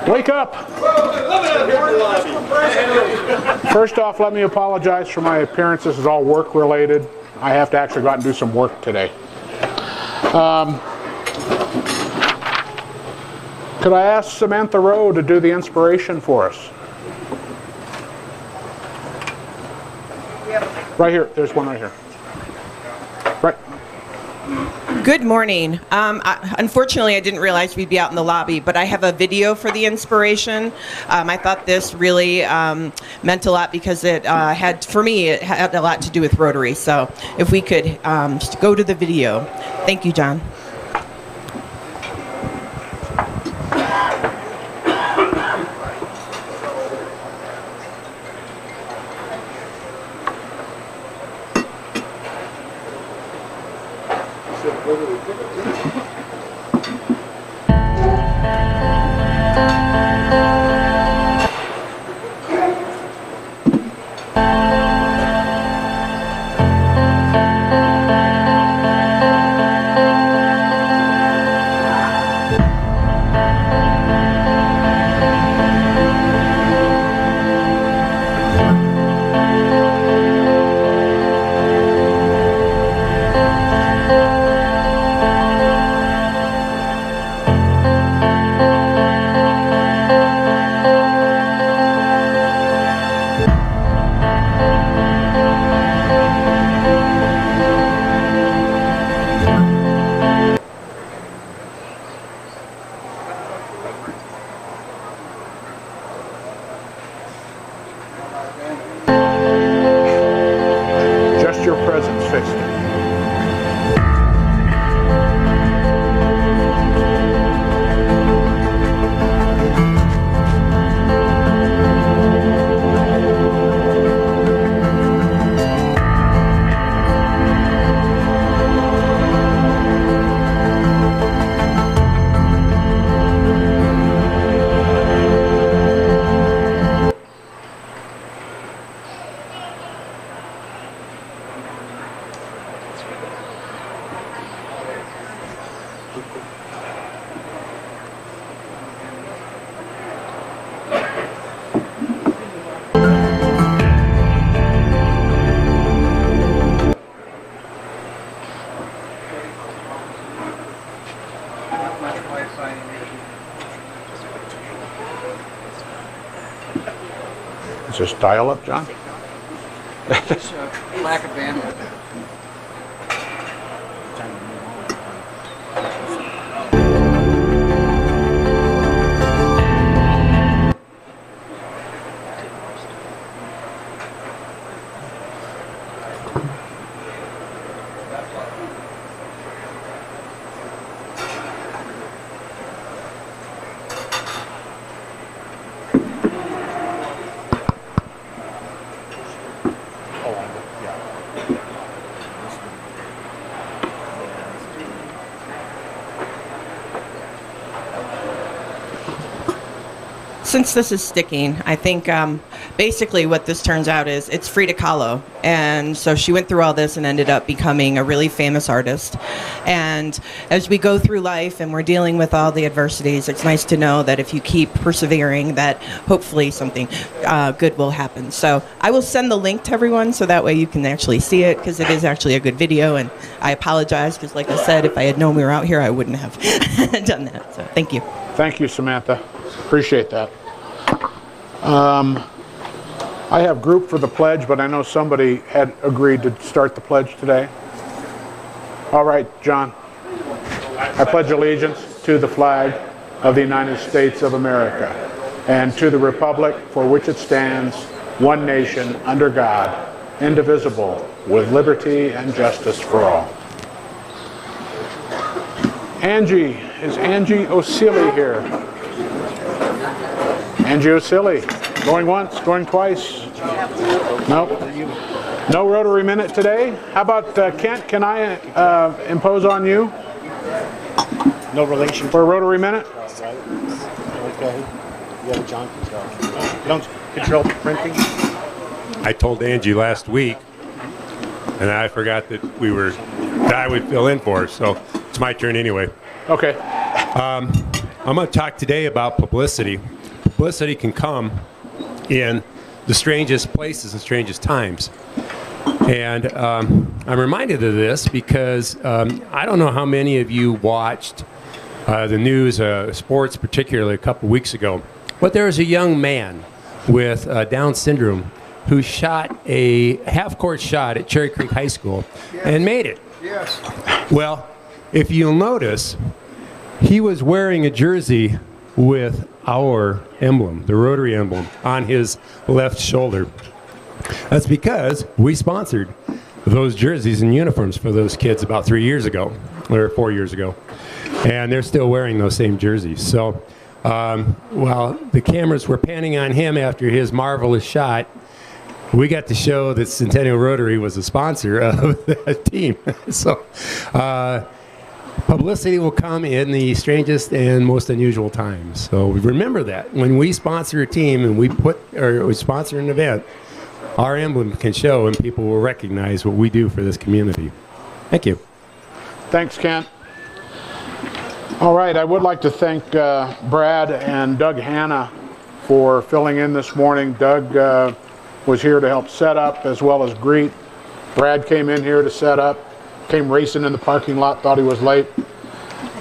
Wake up! First off, let me apologize for my appearance. This is all work related. I have to actually go out and do some work today. Could I ask Samantha Rowe to do the inspiration for us? Right here. There's one right here. Right. Good morning. Unfortunately, I didn't realize we'd be out in the lobby, but I have a video for the inspiration. I thought this really meant a lot because it had a lot to do with Rotary. So if we could just go to the video. Thank you, John. Your presence fixed it. Is this dial-up, John? Lack of bandwidth. Since this is sticking, I think basically what this turns out is it's Frida Kahlo. And so she went through all this and ended up becoming a really famous artist. And as we go through life and we're dealing with all the adversities, it's nice to know that if you keep persevering, that hopefully something good will happen. So I will send the link to everyone so that way you can actually see it, because it is actually a good video. And I apologize because, like I said, if I had known we were out here, I wouldn't have done that. So thank you. Thank you, Samantha. Appreciate that. I have group for the pledge, but I know somebody had agreed to start the pledge today. All right, John. I pledge allegiance to the flag of the United States of America and to the republic for which it stands, one nation, under God, indivisible, with liberty and justice for all. Angie, is Angie O'Seely here? Angie O'Seely, going once, going twice. Nope. No Rotary Minute today. How about Kent? Can I impose on you? No relation for a Rotary Minute? Right. Okay. You have a John. You don't control printing? I told Angie last week, and I forgot that I would fill in for her, so it's my turn anyway. Okay. I'm going to talk today about publicity. Publicity can come in the strangest places and strangest times. And I'm reminded of this because I don't know how many of you watched the news, sports particularly, a couple weeks ago. But there was a young man with Down syndrome who shot a half-court shot at Cherry Creek High School and made it. Yes. Well, if you'll notice, he was wearing a jersey with our emblem, the Rotary emblem, on his left shoulder. That's because we sponsored those jerseys and uniforms for those kids about 3 years ago, or 4 years ago. And they're still wearing those same jerseys. So while the cameras were panning on him after his marvelous shot, we got to show that Centennial Rotary was a sponsor of that team. So publicity will come in the strangest and most unusual times. So remember that. When we sponsor a team and we sponsor an event, our emblem can show and people will recognize what we do for this community. Thank you. Thanks, Kent. All right, I would like to thank Brad and Doug Hanna for filling in this morning. Doug was here to help set up as well as greet. Brad came in here to set up, came racing in the parking lot, thought he was late.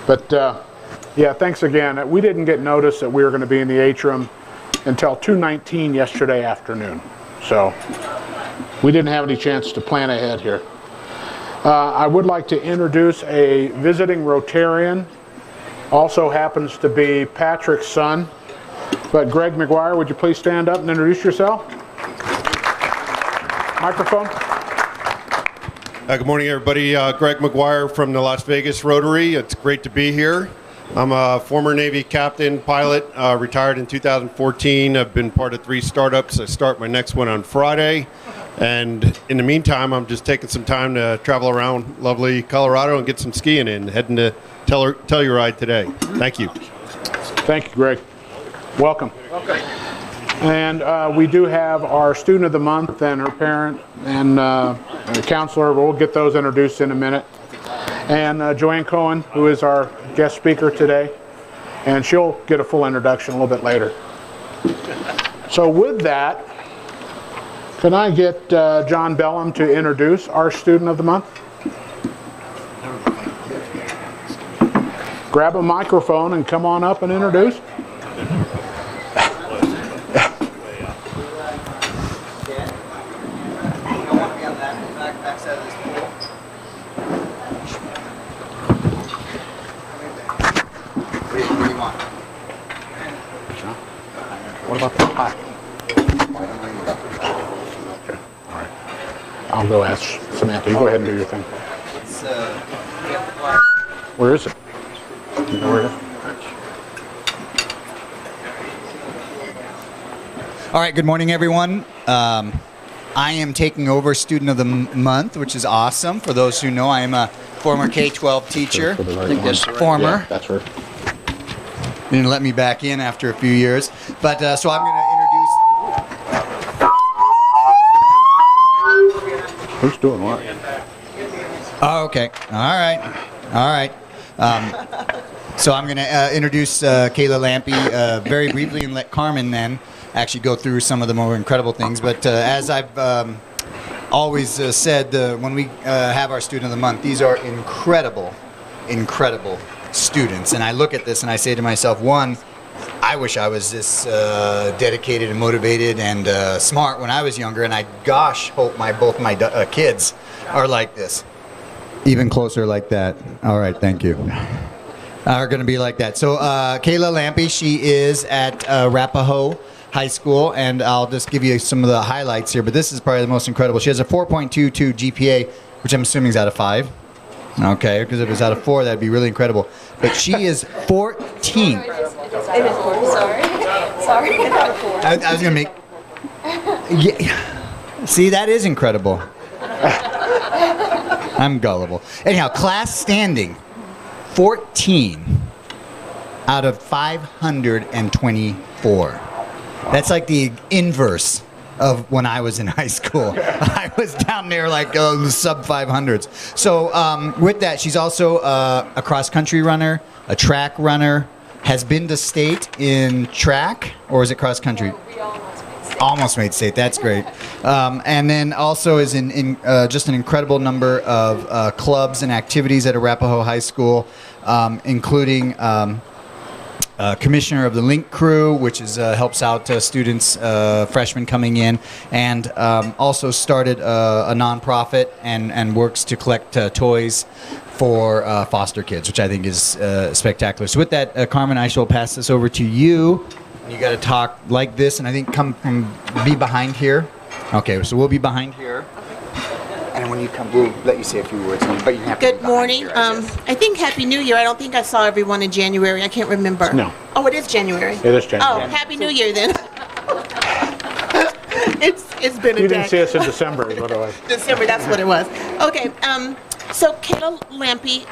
But yeah, thanks again. We didn't get notice that we were going to be in the atrium until 2:19 yesterday afternoon. So we didn't have any chance to plan ahead here. I would like to introduce a visiting Rotarian. Also happens to be Patrick's son. But Greg McGuire, would you please stand up and introduce yourself? Microphone. Good morning, everybody. Greg McGuire from the Las Vegas Rotary. It's great to be here. I'm a former Navy captain, pilot, retired in 2014. I've been part of 3 startups. I start my next one on Friday. And in the meantime, I'm just taking some time to travel around lovely Colorado and get some skiing in, heading to Telluride today. Thank you. Thank you, Greg. Welcome. Welcome. And we do have our student of the month and her parent and the counselor. We'll get those introduced in a minute. And Joanne Cohen, who is our guest speaker today, and she'll get a full introduction a little bit later. So with that, can I get John Bellum to introduce our student of the month? Grab a microphone and come on up and introduce. What about the pie? Okay. All right. I'll go ask Samantha. You go ahead and do your thing. Where is it? You know where it is? All right, good morning, everyone. I am taking over Student of the Month, which is awesome. For those who know, I am a former K-12 teacher. I think that's Former. Yeah, that's her. Didn't let me back in after a few years. But so I'm going to introduce... Who's doing what? Oh, okay. All right. All right. So I'm going to introduce Kayla Lampe very briefly and let Carmen then actually go through some of the more incredible things. But as I've always said, when we have our Student of the Month, these are incredible, incredible students. And I look at this and I say to myself, one, I wish I was this dedicated and motivated and smart when I was younger. And I, gosh, hope both my kids are like this. Even closer like that. All right, thank you. Are going to be like that. So Kayla Lampe, she is at Arapahoe High School, and I'll just give you some of the highlights here, but this is probably the most incredible. She has a 4.22 GPA, which I'm assuming is out of 5. Okay, because if it's out of 4, that'd be really incredible. But she is 14. It is 4. Sorry. I was going to make... Yeah. See, that is incredible. I'm gullible. Anyhow, class standing, 14 out of 524. That's like the inverse of when I was in high school. I was down there like the sub 500s. So with that, she's also a cross-country runner, a track runner, has been to state in track, or is it cross-country? We almost made state. Almost made state. That's great. And then also is in just an incredible number of clubs and activities at Arapahoe High School, including commissioner of the Link Crew, which is helps out students, freshmen coming in, and also started a nonprofit and works to collect toys for foster kids, which I think is spectacular. So with that, Carmen, I shall pass this over to you. You got to talk like this, and I think be behind here. Okay, so we'll be behind here. And when you come, we'll let you say a few words. But you have to be Good behind morning. here, I guess. I think Happy New Year. I don't think I saw everyone in January. I can't remember. No. Oh, it is January. It is January. Oh, Happy New Year then. it's been a You day. didn't see us in December, is what it was. December, that's what it was. Okay, so Kayla Lampy,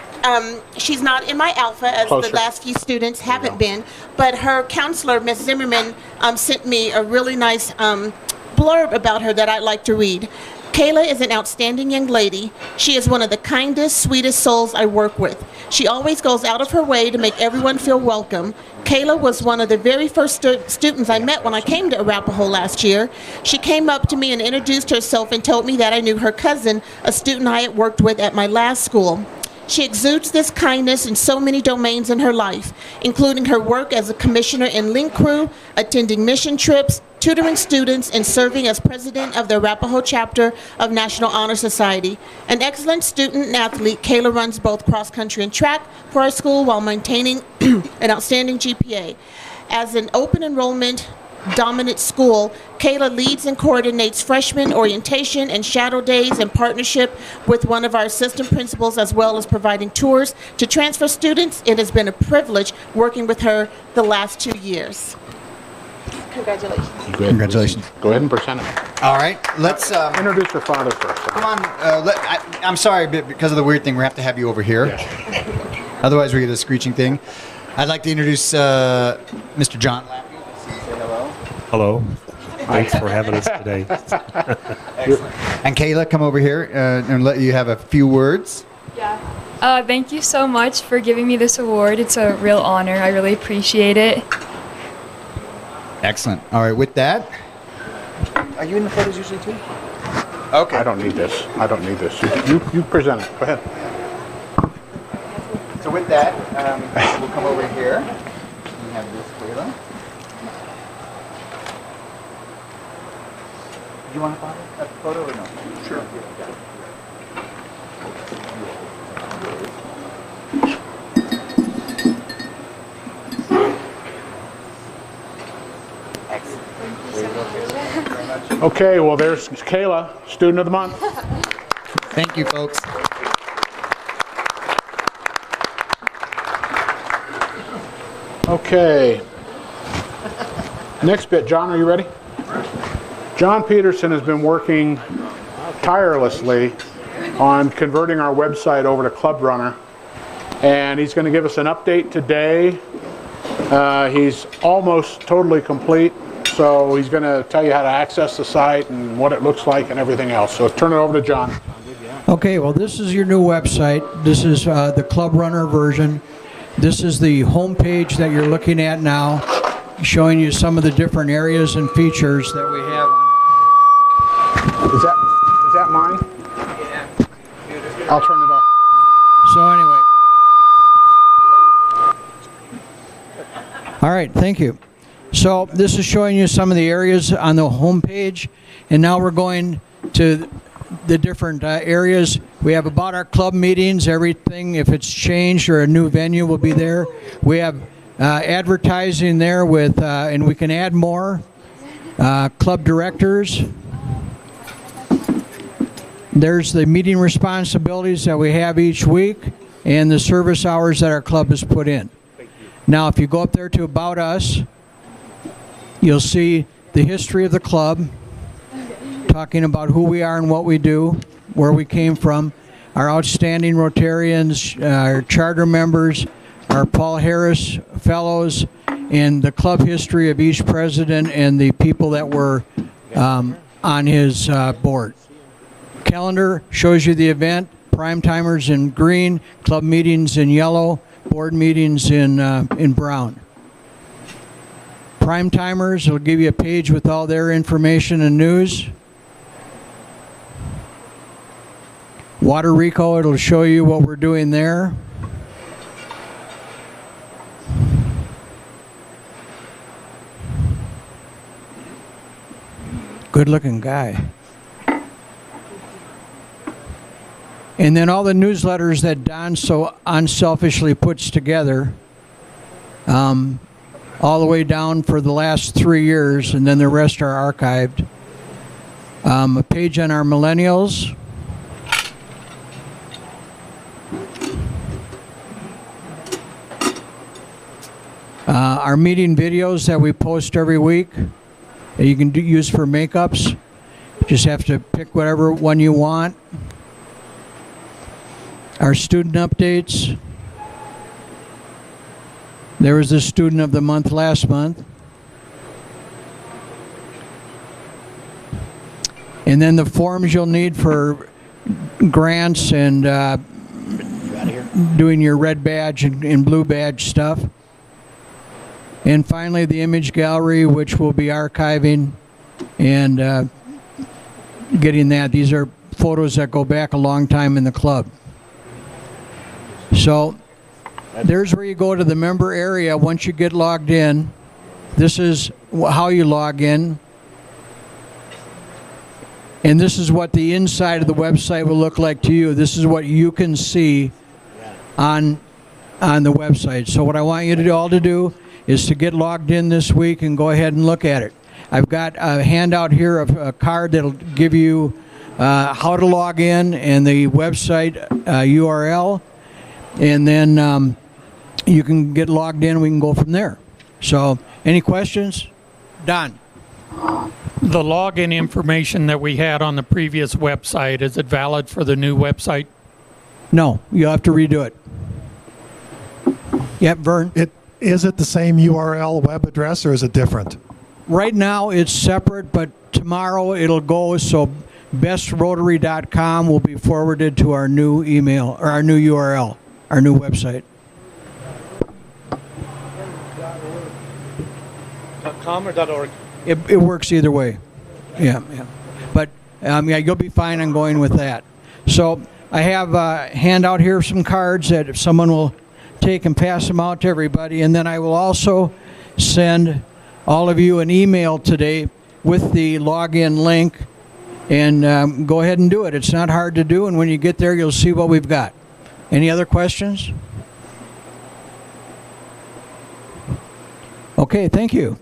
she's not in my alpha as Closer. the last few students haven't been, but her counselor, Ms. Zimmerman, sent me a really nice blurb about her that I'd like to read. Kayla is an outstanding young lady. She is one of the kindest, sweetest souls I work with. She always goes out of her way to make everyone feel welcome. Kayla was one of the very first students I met when I came to Arapahoe last year. She came up to me and introduced herself and told me that I knew her cousin, a student I had worked with at my last school. She exudes this kindness in so many domains in her life, including her work as a commissioner in Link Crew, attending mission trips, tutoring students, and serving as president of the Arapahoe chapter of National Honor Society. An excellent student and athlete, Kayla runs both cross-country and track for our school while maintaining an outstanding GPA. As an open enrollment dominant school, Kayla leads and coordinates freshman orientation and shadow days in partnership with one of our assistant principals, as well as providing tours to transfer students. It has been a privilege working with her the last 2 years. Congratulations. Congratulations. Go ahead and present it. All right, let's. Introduce your father first. Come on. I'm sorry, but because of the weird thing, we have to have you over here. Otherwise, we get a screeching thing. I'd like to introduce Mr. John Lampy. Say hello. Hello. Thanks for having us today. And Kayla, come over here and let you have a few words. Yeah. Thank you so much for giving me this award. It's a real honor. I really appreciate it. Excellent. All right, with that. Are you in the photos usually too? Okay. I don't need this. I don't need this. You present it. Go ahead. So with that, we'll come over here. We have this, Kayla. Do you want a photo or no? Sure. Okay, well, there's Kayla, Student of the Month. Thank you, folks. Okay. Next bit, John, are you ready? John Peterson has been working tirelessly on converting our website over to Club Runner, and he's going to give us an update today. He's almost totally complete, so he's going to tell you how to access the site and what it looks like and everything else. So turn it over to John. Okay, well, this is your new website. This is the Club Runner version. This is the home page that you're looking at now, showing you some of the different areas and features that we have. Is that mine? Yeah. I'll turn it off. So anyway. All right, thank you. So this is showing you some of the areas on the home page, and now we're going to the different areas. We have about our club meetings, everything. If it's changed or a new venue will be there. We have advertising there with, and we can add more. Club directors. There's the meeting responsibilities that we have each week and the service hours that our club has put in. Now, if you go up there to About Us, you'll see the history of the club, talking about who we are and what we do, where we came from, our outstanding Rotarians, our charter members, our Paul Harris fellows, and the club history of each president and the people that were on his board. Calendar shows you the event, prime timers in green, club meetings in yellow, board meetings in brown. Prime timers will give you a page with all their information and news. Water Rico, it'll show you what we're doing there. Good looking guy. And then all the newsletters that Don so unselfishly puts together, all the way down for the last 3 years, and then the rest are archived. A page on our millennials. Our meeting videos that we post every week that you can use for makeups. Just have to pick whatever one you want. Our student updates. There was the student of the month last month. And then the forms you'll need for grants and doing your red badge and blue badge stuff. And finally, the image gallery, which we'll be archiving and getting that. These are photos that go back a long time in the club. So there's where you go to the member area once you get logged in. This is how you log in. And this is what the inside of the website will look like to you. This is what you can see on the website. So what I want you to all to do is to get logged in this week and go ahead and look at it. I've got a handout here of a card that'll give you how to log in and the website URL. And then you can get logged in and we can go from there. So any questions? Don. The login information that we had on the previous website, is it valid for the new website? No, you'll have to redo it. Yep, Vern? Is it the same URL web address or is it different? Right now it's separate, but tomorrow it'll go, so bestrotary.com will be forwarded to our new email, or our new URL, our new website. .com or .org? It works either way. Yeah. But yeah, you'll be fine on going with that. So I have a handout here of some cards that if someone will take and pass them out to everybody, and then I will also send all of you an email today with the login link, and go ahead and do it. It's not hard to do, and when you get there you'll see what we've got. Any other questions? Okay, thank you.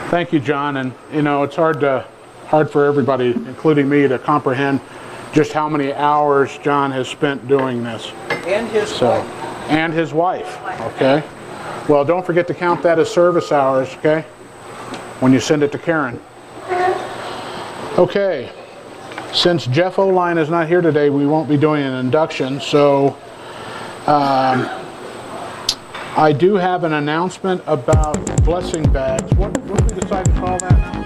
Thank you, John. And you know, it's hard for everybody, including me, to comprehend just how many hours John has spent doing this. And his wife. And his wife, okay? Well, don't forget to count that as service hours, okay? When you send it to Karen. Okay, since Jeff Oline is not here today, we won't be doing an induction, so I do have an announcement about blessing bags. What did we decide to call that now?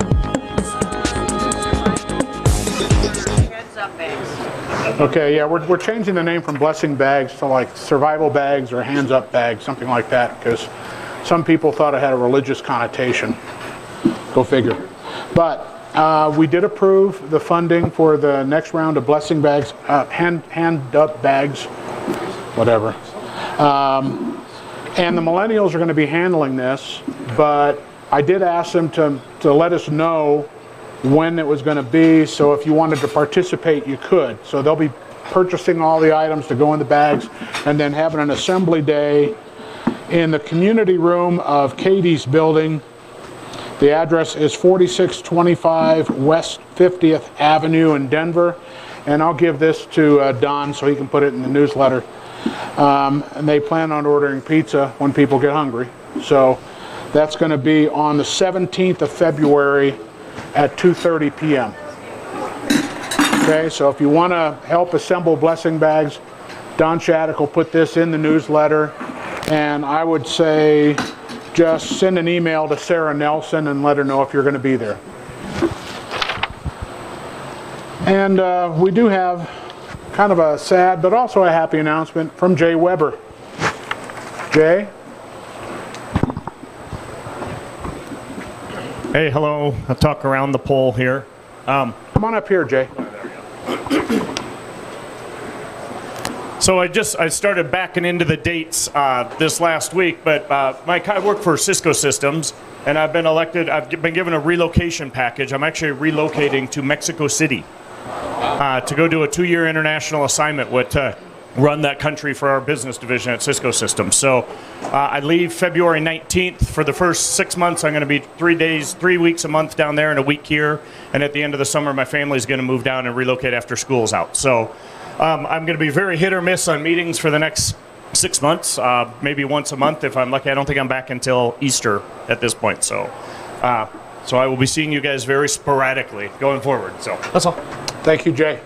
Okay, yeah, we're changing the name from blessing bags to like survival bags or hands up bags, something like that, because some people thought it had a religious connotation. Go figure. But we did approve the funding for the next round of blessing bags, hand up bags, whatever. And the millennials are going to be handling this, but I did ask them to let us know when it was going to be, so if you wanted to participate, you could. So they'll be purchasing all the items to go in the bags and then having an assembly day in the community room of Katie's building. The address is 4625 West 50th Avenue in Denver. And I'll give this to Don so he can put it in the newsletter. And they plan on ordering pizza when people get hungry. So that's going to be on the 17th of February at 2:30 p.m. Okay, so if you want to help assemble blessing bags, Don Shattuck will put this in the newsletter. And I would say just send an email to Sarah Nelson and let her know if you're going to be there. And we do have kind of a sad but also a happy announcement from Jay Weber. Jay? Hey, hello. I'll talk around the pole here. Come on up here, Jay. So I started backing into the dates this last week, but I work for Cisco Systems, and I've been elected. I've been given a relocation package. I'm actually relocating to Mexico City to go do a 2-year international assignment with run that country for our business division at Cisco Systems. So I leave February 19th. For the first 6 months, I'm going to be 3 weeks a month down there and a week here. And at the end of the summer, my family's going to move down and relocate after school's out. So I'm going to be very hit or miss on meetings for the next 6 months, maybe once a month if I'm lucky. I don't think I'm back until Easter at this point. So I will be seeing you guys very sporadically going forward. So that's all. Thank you, Jay.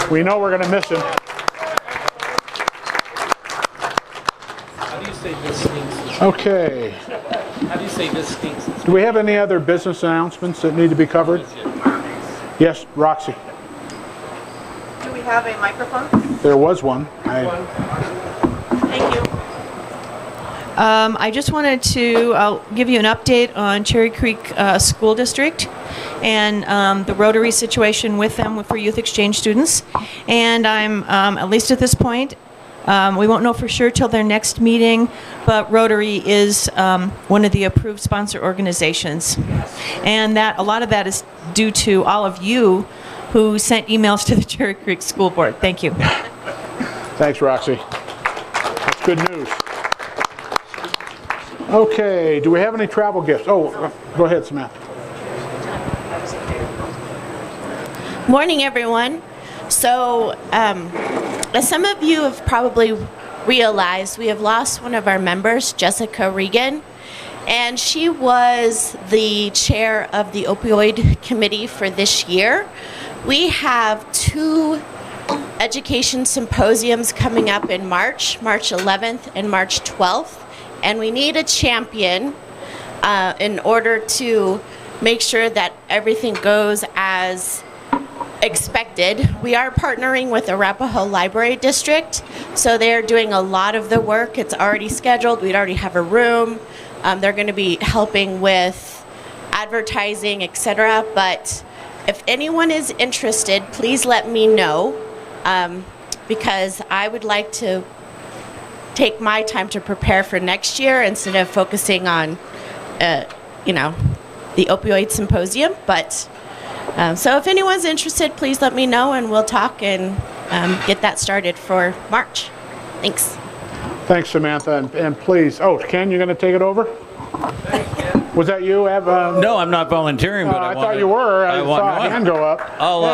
We know we're going to miss him. How do you say this stinks? Okay. How do you say this stinks? Do we have any other business announcements that need to be covered? Yes, Roxy. Do we have a microphone? There was one. Thank you. I just wanted to give you an update on Cherry Creek School District and the Rotary situation with them for youth exchange students. And I'm, at least at this point, we won't know for sure till their next meeting, but Rotary is one of the approved sponsor organizations. And that a lot of that is due to all of you who sent emails to the Cherry Creek School Board. Thank you. Thanks, Roxy. That's good news. Okay, do we have any travel gifts? Oh, go ahead, Samantha. Morning, everyone. So, as some of you have probably realized, we have lost one of our members, Jessica Regan, and she was the chair of the opioid committee for this year. We have 2 education symposiums coming up in March 11th and March 12th. And we need a champion in order to make sure that everything goes as expected. We are partnering with Arapahoe Library District, so they're doing a lot of the work. It's already scheduled. We'd already have a room. They're going to be helping with advertising, etc. But if anyone is interested, please let me know, because I would like to take my time to prepare for next year instead of focusing on, the opioid symposium. But so if anyone's interested, please let me know and we'll talk and get that started for March. Thanks. Thanks, Samantha. And please, Ken, you're going to take it over? Was that you? No, I'm not volunteering, but I thought you were. I saw a hand go up.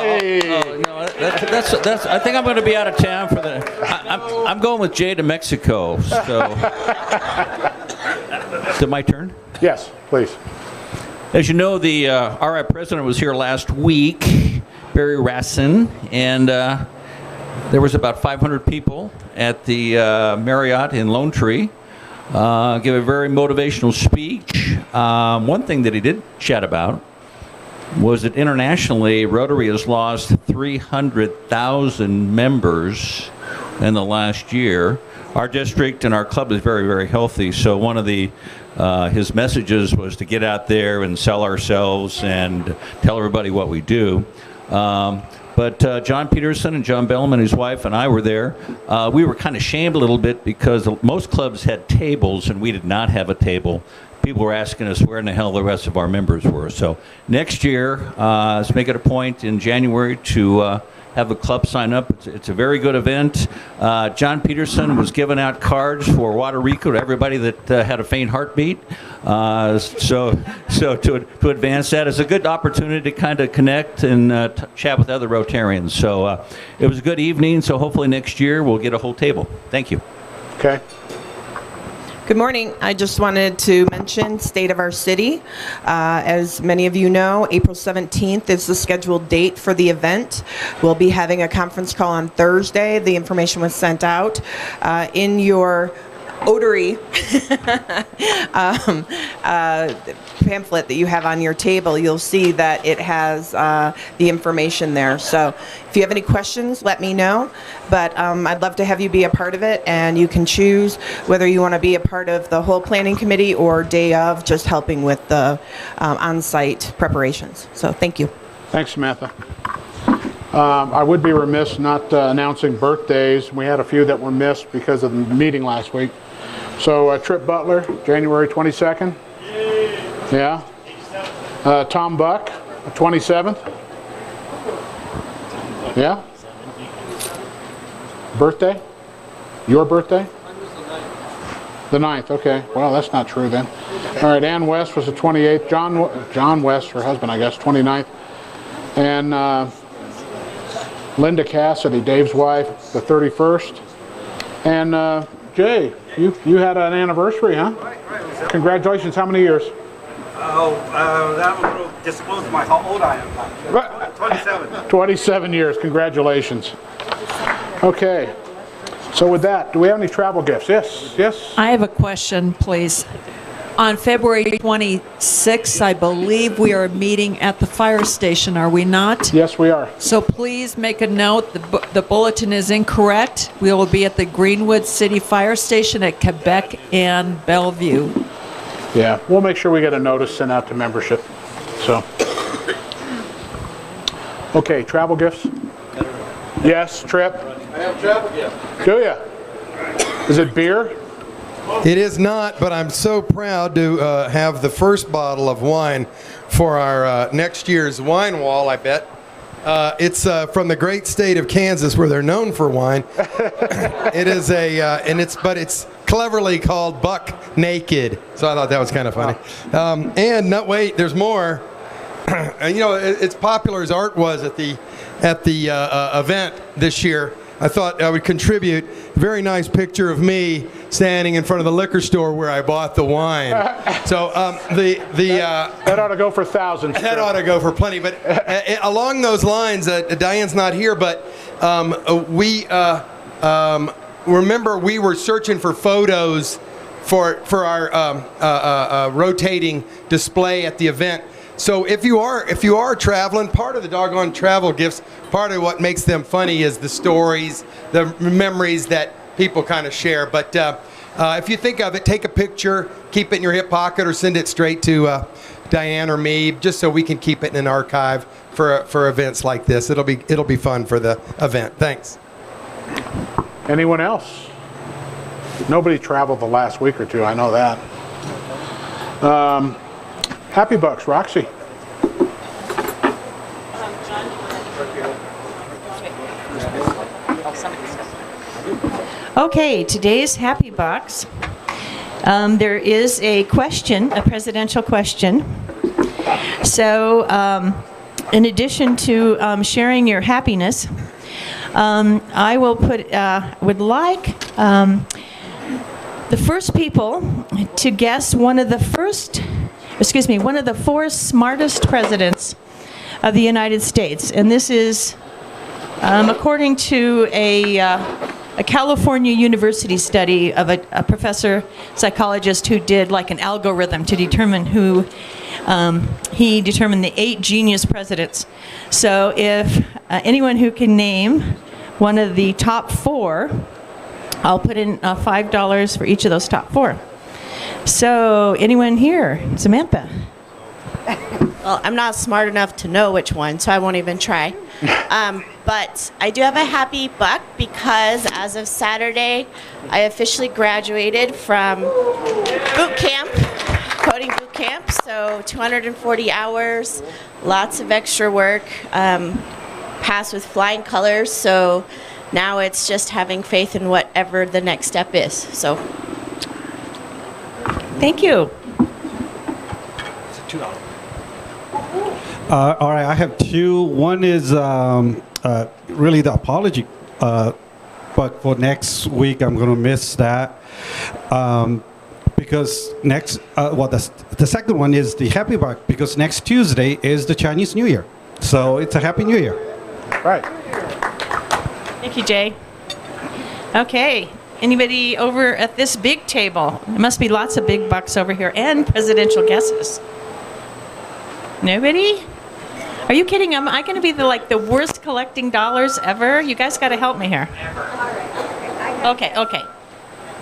Hey. No, that's. I think I'm going to be out of town for the. I'm going with Jay to Mexico. So, is it my turn? Yes, please. As you know, the RI president was here last week, Barry Rassin, and there was about 500 people at the Marriott in Lone Tree. Give a very motivational speech. One thing that he did chat about was that internationally, Rotary has lost 300,000 members in the last year. Our district and our club is very, very healthy. So one of his messages was to get out there and sell ourselves and tell everybody what we do. But John Peterson and John Bellman, his wife, and I were there. We were kind of shamed a little bit because most clubs had tables and we did not have a table. People were asking us where in the hell the rest of our members were. So next year, let's make it a point in January to have the club sign up. It's a very good event. John Peterson was giving out cards for Puerto Rico to everybody that had a faint heartbeat. So to advance that, it's a good opportunity to kind of connect and chat with other Rotarians. So it was a good evening. So hopefully next year we'll get a whole table. Thank you. Okay. Good morning. I just wanted to mention State of Our City. As many of you know, April 17th is the scheduled date for the event. We'll be having a conference call on Thursday. The information was sent out. In your Otery pamphlet that you have on your table, you'll see that it has the information there. So if you have any questions, let me know. But I'd love to have you be a part of it, and you can choose whether you want to be a part of the whole planning committee or day of, just helping with the on-site preparations. So thank you. Thanks, Samantha. I would be remiss not announcing birthdays. We had a few that were missed because of the meeting last week. So Trip Butler, January 22nd. Yeah. Tom Buck, 27th. Yeah. Birthday? Your birthday? The 9th, okay. Well, that's not true then. All right, Ann West was the 28th. John West, her husband, I guess, 29th. And Linda Cassidy, Dave's wife, the 31st. And Jay, you had an anniversary, huh? Right. Congratulations. How many years? That will disclose how old I am. 27. 27 years. Congratulations. Okay. So with that, do we have any travel gifts? Yes. Yes. I have a question, please. On February 26th, I believe we are meeting at the fire station, are we not? Yes, we are. So please make a note, the bulletin is incorrect. We will be at the Greenwood City Fire Station at Quebec and Bellevue. Yeah, we'll make sure we get a notice sent out to membership. So, okay, travel gifts? Yes, Trip? I have travel gifts. Do you? Is it beer? It is not, but I'm so proud to have the first bottle of wine for our next year's wine wall, I bet. It's from the great state of Kansas, where they're known for wine. It is but it's cleverly called Buck Naked. So I thought that was kind of funny. Wait, there's more. It's popular as art was at the event this year. I thought I would contribute a very nice picture of me standing in front of the liquor store where I bought the wine. So that ought to go for thousands. That ought to go for plenty. But along those lines, Diane's not here, but we remember we were searching for photos for our rotating display at the event. So if you are traveling, part of the doggone travel gifts, part of what makes them funny is the stories, the memories that people kind of share. But if you think of it, take a picture, keep it in your hip pocket, or send it straight to Diane or me, just so we can keep it in an archive for events like this. It'll be fun for the event. Thanks. Anyone else? Nobody traveled the last week or two. I know that. Happy Bucks, Roxy. Okay, today's Happy Box. There is a question, a presidential question. So, in addition to sharing your happiness, I will would like the first people to guess one of the four smartest presidents of the United States. And this is according to a California University study of a professor psychologist who did like an algorithm to determine who he determined the 8 genius presidents. So if anyone who can name one of the top 4, I'll put in $5 for each of those top 4. So anyone here? Samantha? Well, I'm not smart enough to know which one, so I won't even try. But I do have a happy buck because as of Saturday, I officially graduated from boot camp, coding boot camp. So 240 hours, lots of extra work, passed with flying colors. So now it's just having faith in whatever the next step is. So thank you. It's a $2. All right, I have 2. One is really the apology, but for next week I'm going to miss that because the second one is the happy buck because next Tuesday is the Chinese New Year, so it's a Happy New Year. Right. Thank you, Jay. Okay, Anybody over at this big table? There must be lots of big bucks over here and presidential guesses. Nobody? Are you kidding? Am I going to be the worst collecting dollars ever? You guys got to help me here. Okay.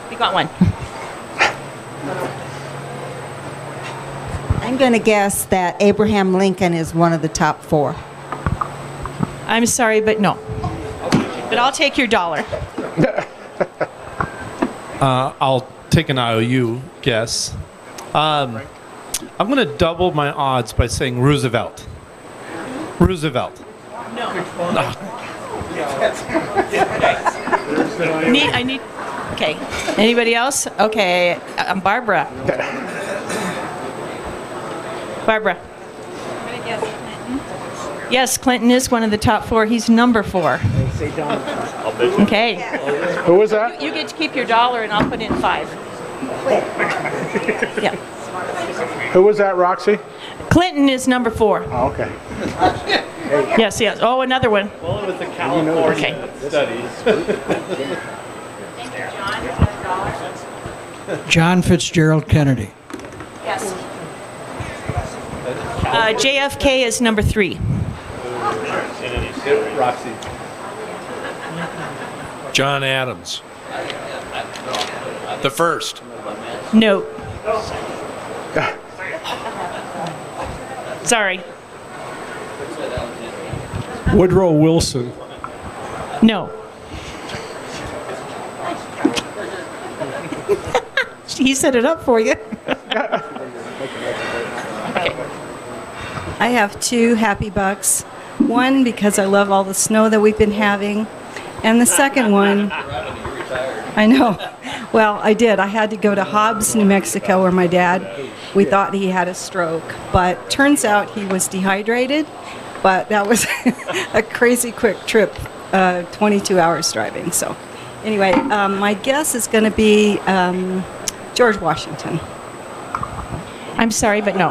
We got one. I'm going to guess that Abraham Lincoln is one of the top 4. I'm sorry, but no. But I'll take your dollar. I'll take an IOU guess. I'm going to double my odds by saying Roosevelt. Roosevelt. No. I need. Okay. Anybody else? Okay. Barbara. Barbara. Yes, Clinton is one of the top 4. He's number 4. Okay. Who was that? You get to keep your dollar, and I'll put in 5. Yeah. Who was that, Roxy? Clinton is number 4. Oh, okay. Yes. Oh, another one. Well, it was the California studies. John Fitzgerald Kennedy. Yes. JFK is number 3. Roxy. John Adams. The first. No. Sorry. Woodrow Wilson. No. He set it up for you. I have 2 happy bucks. One, because I love all the snow that we've been having. And the second one, I know. Well, I did. I had to go to Hobbs, New Mexico, where my dad, we thought he had a stroke. But turns out he was dehydrated. But that was a crazy quick trip, 22 hours driving. So anyway, my guess is going to be George Washington. I'm sorry, but no.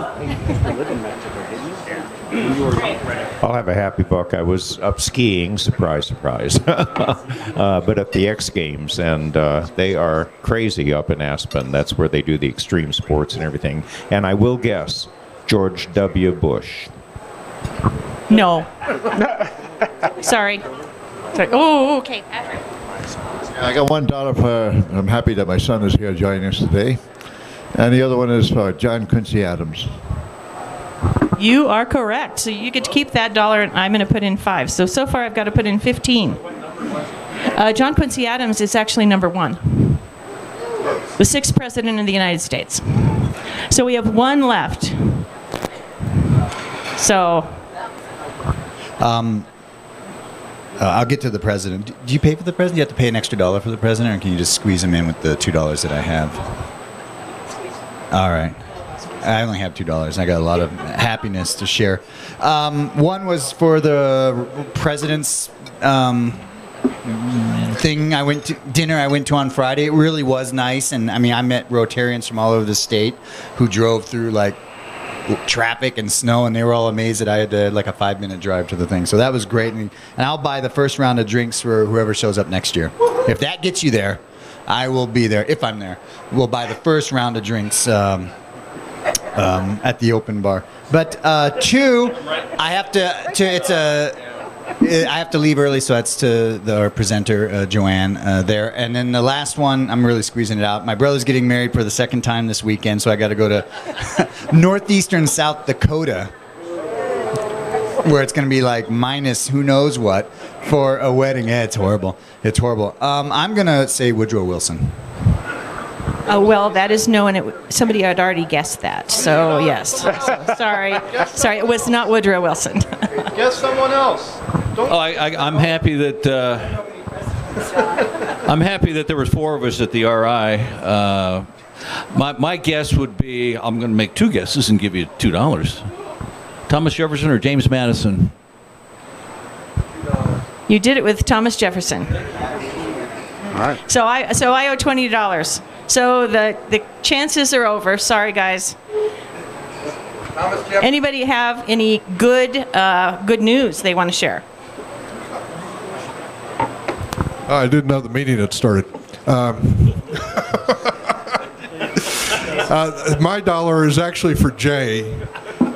I'll have a happy buck. I was up skiing, surprise, surprise, but at the X Games, and they are crazy up in Aspen. That's where they do the extreme sports and everything. And I will guess George W. Bush. No. Sorry. Oh, okay. Patrick. I got $1 for, I'm happy that my son is here joining us today. And the other one is for John Quincy Adams. You are correct. So you get to keep that dollar, and I'm going to put in 5. So far I've got to put in 15. John Quincy Adams is actually number 1. The 6th president of the United States. So we have 1 left. So... I'll get to the president. Do you pay for the president? Do you have to pay an extra $1 for the president, or can you just squeeze him in with the $2 that I have? All right. I only have $2. I got a lot of happiness to share. One was for the president's thing dinner I went to on Friday. It really was nice, and I mean I met Rotarians from all over the state who drove through like traffic and snow, and they were all amazed that I had like a 5-minute drive to the thing. So that was great, and I'll buy the first round of drinks for whoever shows up next year. If that gets you there, I will be there. If I'm there, we'll buy the first round of drinks at the open bar. But 2, I have to leave early, so that's to our presenter, Joanne, there. And then the last one, I'm really squeezing it out. My brother's getting married for the 2nd time this weekend, so I got to go to northeastern South Dakota, where it's going to be like minus who knows what for a wedding. Yeah, it's horrible. It's horrible. I'm going to say Woodrow Wilson. Well, that is known. Somebody had already guessed that. So, yes. So, sorry. It was not Woodrow Wilson. Guess someone else. I'm happy that there was 4 of us at the RI. My guess would be, I'm going to make 2 guesses and give you $2. Thomas Jefferson or James Madison? You did it with Thomas Jefferson. All right. So I owe $20. So the chances are over. Sorry, guys. Anybody have any good news they want to share? I didn't know the meeting had started. My dollar is actually for Jay,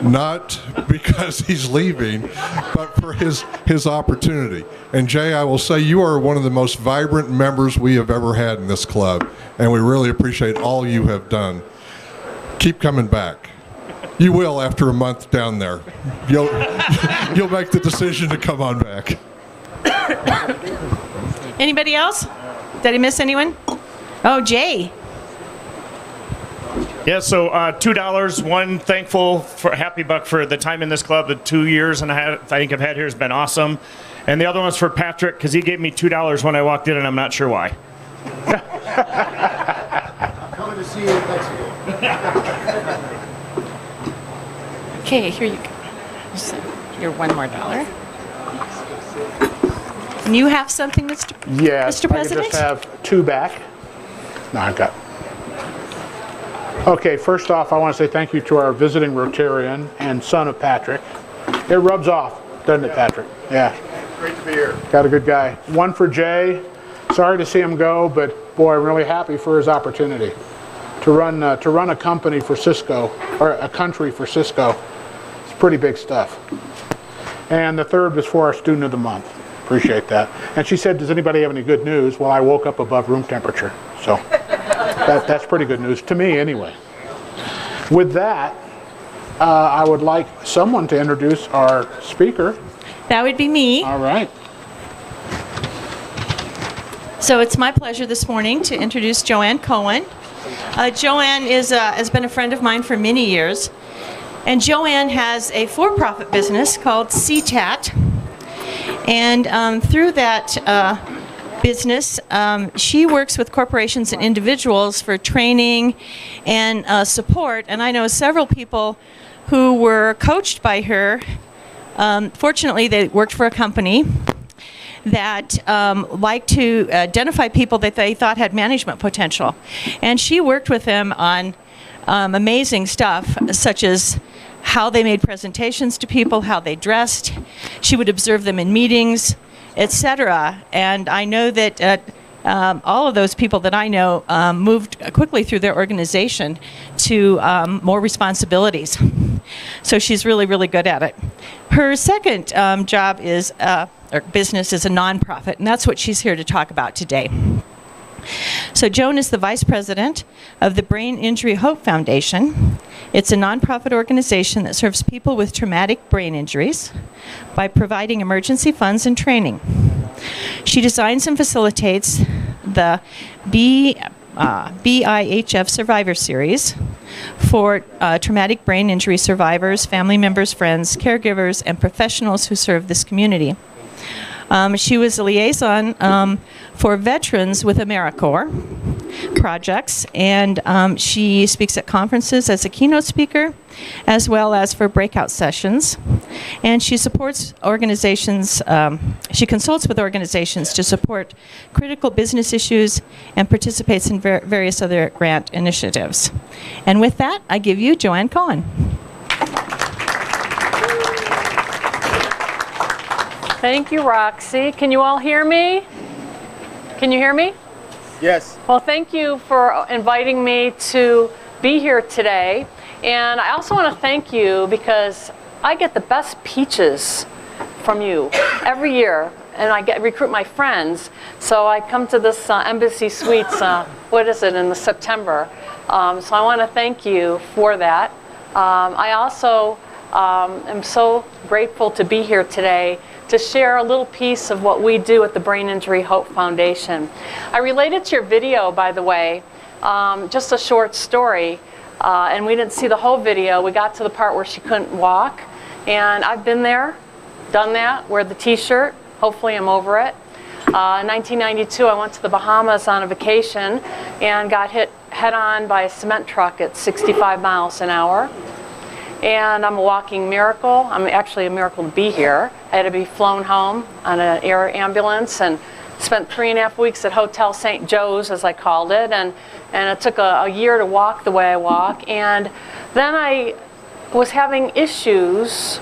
not because he's leaving, but for his opportunity. And Jay, I will say you are one of the most vibrant members we have ever had in this club, and we really appreciate all you have done. Keep coming back. You will after a month down there. You'll make the decision to come on back. Anybody else? Did I miss anyone? Oh, Jay. Yeah, so $2. One, thankful for Happy Buck for the time in this club. The 2 years and a half I think I've had here has been awesome. And the other one's for Patrick because he gave me $2 when I walked in, and I'm not sure why. I'm coming to see you in Mexico. Okay, here you go. Your $1 more. And you have something, Mr. Yes, Mr. President? I could just have 2 back. No, I've got. Okay, first off, I want to say thank you to our visiting Rotarian and son of Patrick. It rubs off, doesn't it, Patrick? Yeah. Great to be here. Got a good guy. One for Jay. Sorry to see him go, but boy, I'm really happy for his opportunity to run a company for Cisco, or a country for Cisco. It's pretty big stuff. And the third was for our Student of the Month. Appreciate that. And she said, does anybody have any good news? Well, I woke up above room temperature, so that's pretty good news to me anyway. With that, I would like someone to introduce our speaker. That would be me. All right. So it's my pleasure this morning to introduce Joanne Cohen. Joanne has been a friend of mine for many years. And Joanne has a for-profit business called CTAT. And through that business, she works with corporations and individuals for training and support. And I know several people who were coached by her. Fortunately, they worked for a company that liked to identify people that they thought had management potential. And she worked with them on amazing stuff, such as how they made presentations to people, how they dressed. She would observe them in meetings, etc. And I know that all of those people that I know moved quickly through their organization to more responsibilities. So she's really, really good at it. Her second job is, or business is a nonprofit, and that's what she's here to talk about today. So Joan is the vice president of the Brain Injury Hope Foundation. It's a nonprofit organization that serves people with traumatic brain injuries by providing emergency funds and training. She designs and facilitates the BIHF Survivor Series for traumatic brain injury survivors, family members, friends, caregivers, and professionals who serve this community. She was a liaison for veterans with AmeriCorps projects, and she speaks at conferences as a keynote speaker, as well as for breakout sessions. And she supports organizations, she consults with organizations to support critical business issues and participates in various other grant initiatives. And with that, I give you Joanne Cohen. Thank you, Roxy. Can you all hear me? Can you hear me? Yes. Well, thank you for inviting me to be here today. And I also want to thank you because I get the best peaches from you every year. And I recruit my friends. So I come to this Embassy Suites, what is it, in September. So I want to thank you for that. I also am so grateful to be here today to share a little piece of what we do at the Brain Injury Hope Foundation. I related to your video, by the way, just a short story, and we didn't see the whole video. We got to the part where she couldn't walk, and I've been there, done that, wear the t-shirt, hopefully I'm over it. In 1992, I went to the Bahamas on a vacation and got hit head-on by a cement truck at 65 miles an hour. And I'm a walking miracle. I'm actually a miracle to be here. I had to be flown home on an air ambulance and spent 3.5 weeks at Hotel St. Joe's, as I called it. And it took a year to walk the way I walk. And then I was having issues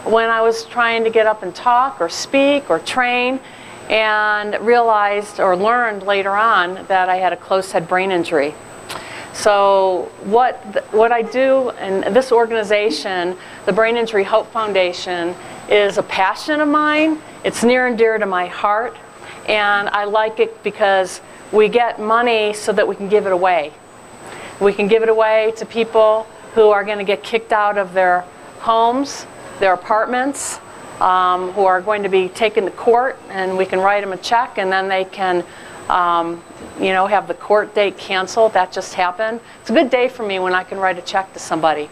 when I was trying to get up and talk or speak or train. and realized or learned later on that I had a closed head brain injury. So what I do in this organization, the Brain Injury Hope Foundation, is a passion of mine. It's near and dear to my heart, and I like it because we get money so that we can give it away. We can give it away to people who are going to get kicked out of their homes, their apartments, who are going to be taken to court, and we can write them a check, and then they can have the court date canceled. That just happened. It's a good day for me when I can write a check to somebody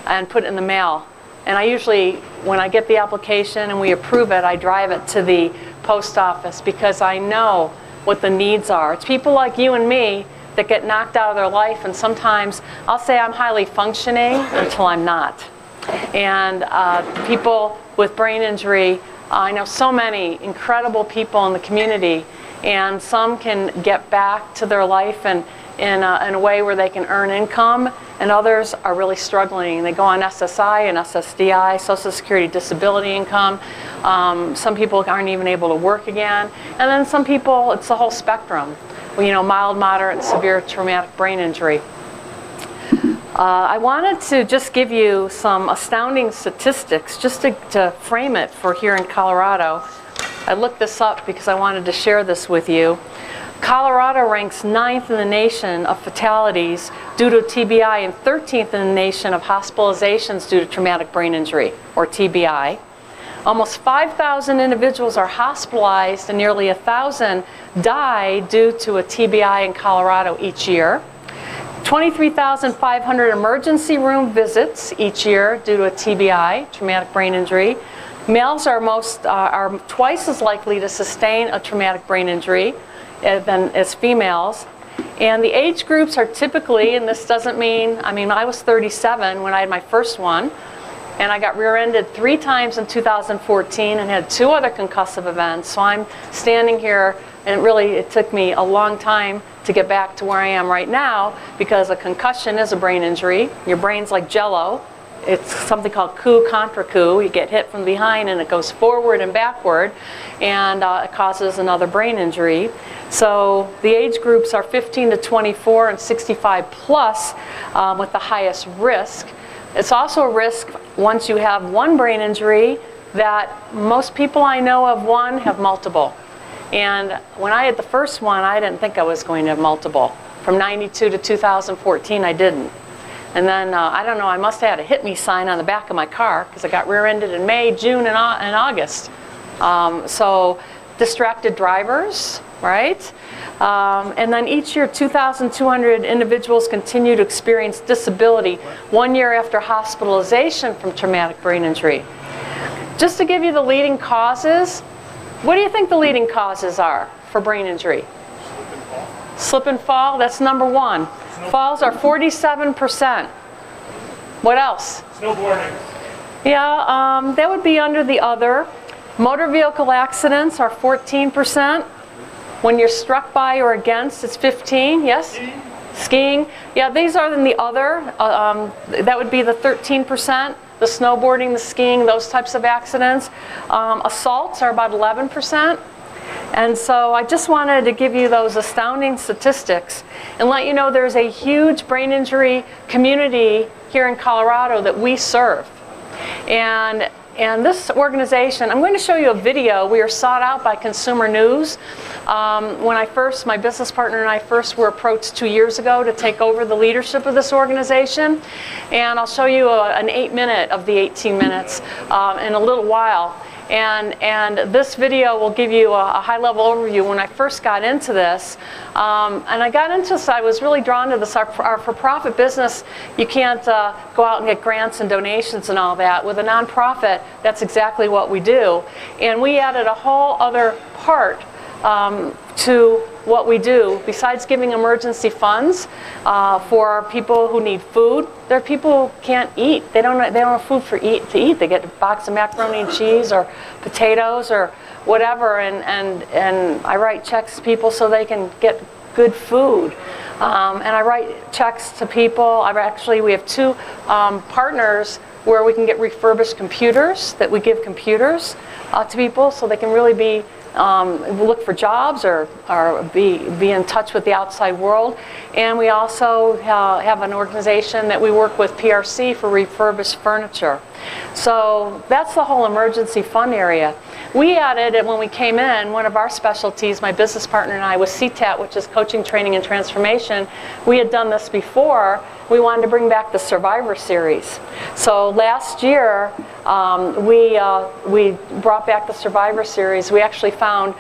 and put it in the mail. And I usually, when I get the application and we approve it, I drive it to the post office because I know what the needs are. It's people like you and me that get knocked out of their life, and sometimes I'll say I'm highly functioning until I'm not. And people with brain injury, I know so many incredible people in the community, and some can get back to their life and in a way where they can earn income, and others are really struggling. They go on SSI and SSDI, Social Security Disability Income. Some people aren't even able to work again. And then some people, it's the whole spectrum. Mild, moderate, and severe traumatic brain injury. I wanted to just give you some astounding statistics just to frame it for here in Colorado. I looked this up because I wanted to share this with you. Colorado ranks 9th in the nation of fatalities due to TBI and 13th in the nation of hospitalizations due to traumatic brain injury, or TBI. Almost 5,000 individuals are hospitalized and nearly 1,000 die due to a TBI in Colorado each year. 23,500 emergency room visits each year due to a TBI, traumatic brain injury. Males are twice as likely to sustain a traumatic brain injury as females. And the age groups are typically, and this doesn't mean, I was 37 when I had my first one, and I got rear-ended 3 times in 2014 and had 2 other concussive events. So I'm standing here, and really it took me a long time to get back to where I am right now, because a concussion is a brain injury. Your brain's like jello. It's something called coup contra coup. You get hit from behind and it goes forward and backward, and it causes another brain injury. So the age groups are 15 to 24 and 65 plus with the highest risk. It's also a risk once you have one brain injury that most people I know of one have multiple. And when I had the first one, I didn't think I was going to have multiple. From 92 to 2014, I didn't. And then, I don't know, I must have had a hit me sign on the back of my car because I got rear-ended in May, June, and August. So distracted drivers, right? And then each year, 2,200 individuals continue to experience disability 1 year after hospitalization from traumatic brain injury. Just to give you the leading causes, what do you think the leading causes are for brain injury? Slip and fall, that's number 1. Falls are 47%. What else? Snowboarding. Yeah, that would be under the other. Motor vehicle accidents are 14%. When you're struck by or against, it's 15, yes? Skiing. Yeah, these are in the other. That would be the 13%. The snowboarding, the skiing, those types of accidents. Assaults are about 11%. And so I just wanted to give you those astounding statistics and let you know there's a huge brain injury community here in Colorado that we serve. And this organization, I'm going to show you a video. We are sought out by Consumer News. When my business partner and I first were approached 2 years ago to take over the leadership of this organization. And I'll show you an 8-minute of the 18 minutes in a little while. And this video will give you a high-level overview. When I first got into this, and I got into this, I was really drawn to this. Our for-profit business, you can't go out and get grants and donations and all that. With a nonprofit, that's exactly what we do. And we added a whole other part to what we do. Besides giving emergency funds for people who need food, there are people who can't eat. They don't have food to eat. They get a box of macaroni and cheese or potatoes or whatever, and I write checks to people so they can get good food. And I write checks to people. We have 2 partners where we can get refurbished computers, that we give computers to people so they can really be look for jobs or be in touch with the outside world. And we also have an organization that we work with, PRC, for refurbished furniture. So that's the whole emergency fund area. We added, when we came in, one of our specialties, my business partner and I, was CTAT, which is Coaching, Training, and Transformation. We had done this before. We wanted to bring back the Survivor Series. So last year, we brought back the Survivor Series. We actually found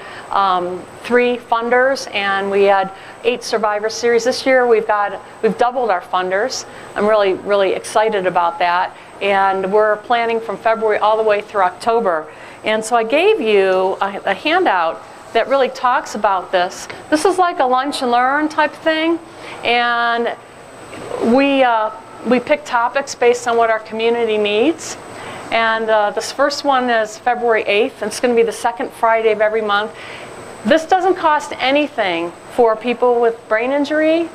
3 funders, and we had 8 Survivor Series. This year, we've doubled our funders. I'm really, really excited about that. And we're planning from February all the way through October. And so I gave you a handout that really talks about this. This is like a lunch and learn type thing. And we pick topics based on what our community needs. And this first one is February 8th, and it's going to be the second Friday of every month. This doesn't cost anything for people with brain injury,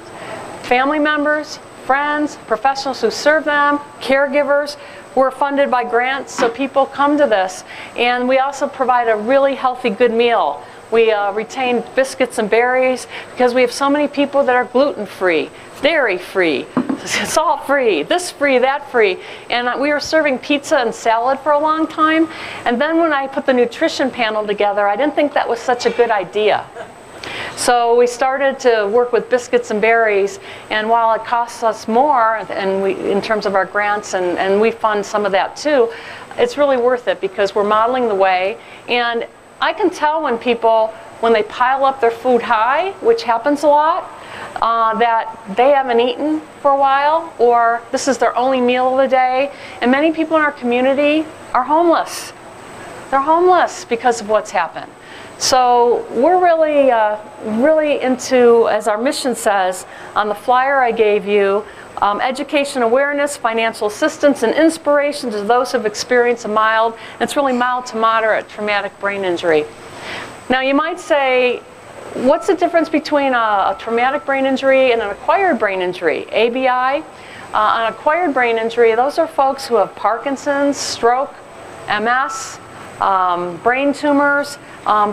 family members, friends, professionals who serve them, caregivers. We're funded by grants, so people come to this. And we also provide a really healthy, good meal. We retain biscuits and berries because we have so many people that are gluten-free, dairy-free, salt-free, this free, that free. And we were serving pizza and salad for a long time. And then when I put the nutrition panel together, I didn't think that was such a good idea. So we started to work with biscuits and berries, and while it costs us more, and in terms of our grants, and we fund some of that too, it's really worth it because we're modeling the way. And I can tell when people, when they pile up their food high, which happens a lot, that they haven't eaten for a while, or this is their only meal of the day. And many people in our community are homeless. They're homeless because of what's happened. So we're really into, as our mission says on the flyer I gave you, education, awareness, financial assistance, and inspiration to those who have experienced a mild, and it's really mild to moderate traumatic brain injury. Now you might say, what's the difference between a traumatic brain injury and an acquired brain injury, ABI? An acquired brain injury, those are folks who have Parkinson's, stroke, MS, brain tumors.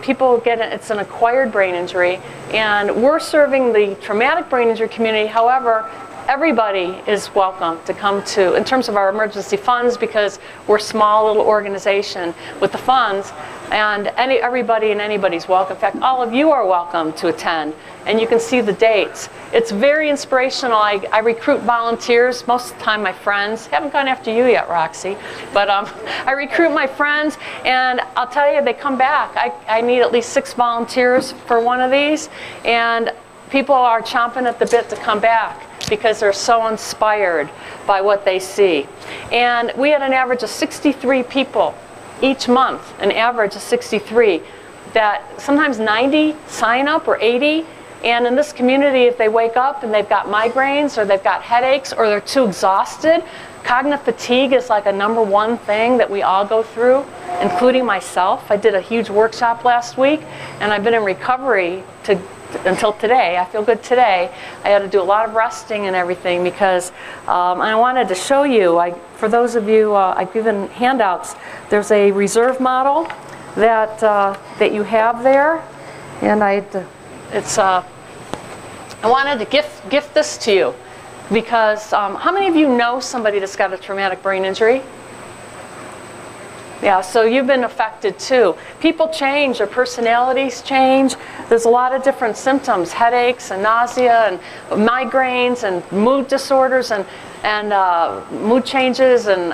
People get it, it's an acquired brain injury, and we're serving the traumatic brain injury community. However, everybody is welcome to come to, in terms of our emergency funds, because we're a small little organization with the funds, and everybody and anybody's welcome. In fact, all of you are welcome to attend, and you can see the dates. It's very inspirational. I recruit volunteers, most of the time my friends. Haven't gone after you yet, Roxy, but I recruit my friends, and I'll tell you, they come back. I need at least 6 volunteers for one of these, and people are chomping at the bit to come back because they're so inspired by what they see. And we had an average of 63 people each month, an average of 63, that sometimes 90 sign up or 80. And in this community, if they wake up and they've got migraines or they've got headaches or they're too exhausted, cognitive fatigue is like a #1 thing that we all go through, including myself. I did a huge workshop last week, and I've been in recovery until today. I feel good today. I had to do a lot of resting and everything because I wanted to show you, for those of you, I've given handouts, there's a reserve model that you have there, and I wanted to gift this to you because how many of you know somebody that's got a traumatic brain injury? Yeah, so you've been affected too. People change, their personalities change. There's a lot of different symptoms, headaches and nausea and migraines and mood disorders and mood changes. And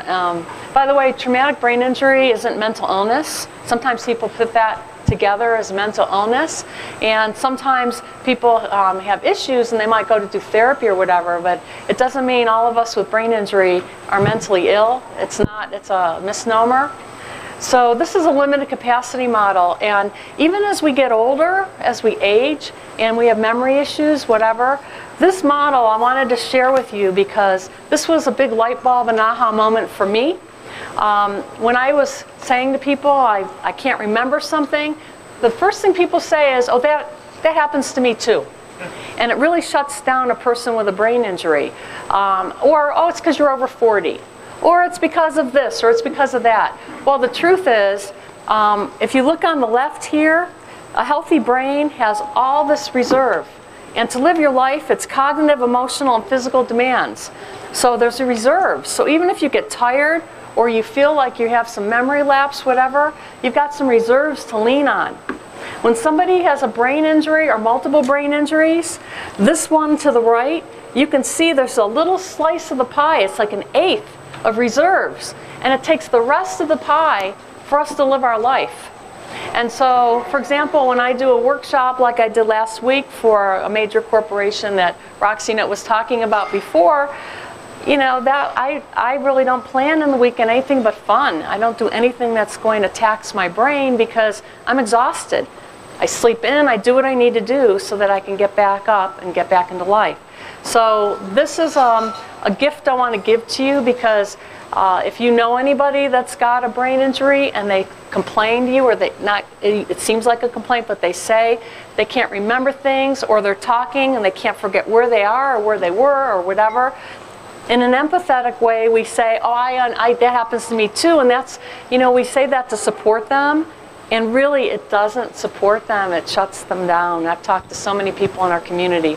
by the way, traumatic brain injury isn't mental illness. Sometimes people put that together as mental illness, and sometimes people have issues and they might go to do therapy or whatever, but it doesn't mean all of us with brain injury are mentally ill. It's not, it's a misnomer. So this is a limited capacity model, and even as we get older, as we age, and we have memory issues, whatever, this model I wanted to share with you because this was a big light bulb and aha moment for me. When I was saying to people, I can't remember something, the first thing people say is, oh, that happens to me too. And it really shuts down a person with a brain injury. Or, oh, it's because you're over 40. Or it's because of this, or it's because of that. Well, the truth is, if you look on the left here, A healthy brain has all this reserve. And to live your life, it's cognitive, emotional, and physical demands. So there's a reserve. So even if you get tired or you feel like you have some memory lapse, whatever, you've got some reserves to lean on. When somebody has a brain injury or multiple brain injuries, this one to the right, you can see there's a little slice of the pie. It's like an eighth of reserves. And it takes the rest of the pie for us to live our life. And so, for example, when I do a workshop like I did last week for a major corporation that Roxy was talking about before, you know, that I really don't plan in the weekend anything but fun. I don't do anything that's going to tax my brain because I'm exhausted. I sleep in, I do what I need to do so that I can get back up and get back into life. So this is a gift I want to give to you because if you know anybody that's got a brain injury and they complain to you, or it seems like a complaint, but they say they can't remember things, or they're talking and they can't forget where they are or where they were or whatever. In an empathetic way, we say, oh, that happens to me too, and that's, you know, we say that to support them, and really it doesn't support them, it shuts them down. I've talked to so many people in our community.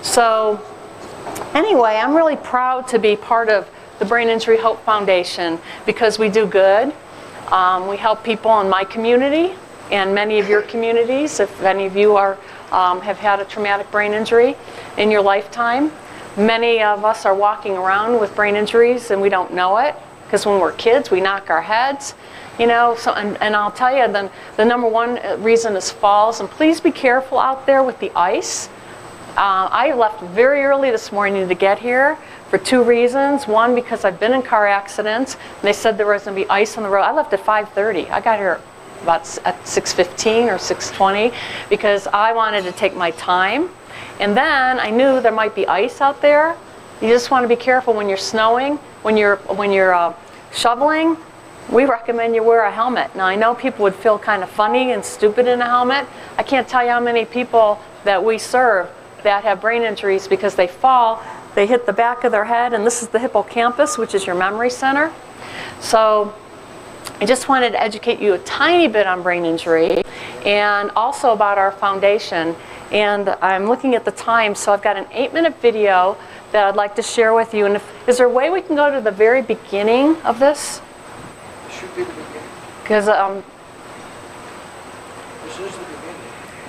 So anyway, I'm really proud to be part of the Brain Injury Hope Foundation because we do good. We help people in my community and many of your communities. If any of you have had a traumatic brain injury in your lifetime, many of us are walking around with brain injuries and we don't know it because when we're kids we knock our heads, you know. So and I'll tell you, the number one reason is falls, and please be careful out there with the ice. I left very early this morning to get here for two reasons. One, because I've been in car accidents, and they said there was going to be ice on the road. I left at 5:30. I got here about at 6:15 or 6:20 because I wanted to take my time. And then I knew there might be ice out there. You just want to be careful when you're snowing, when you're shoveling. We recommend you wear a helmet. Now I know people would feel kind of funny and stupid in a helmet. I can't tell you how many people that we serve that have brain injuries because they fall, they hit the back of their head, and this is the hippocampus, which is your memory center. So I just wanted to educate you a tiny bit on brain injury and also about our foundation. And I'm looking at the time, so I've got an 8-minute video that I'd like to share with you. And is there a way we can go to the very beginning of this? It should be the beginning. Because this is the beginning.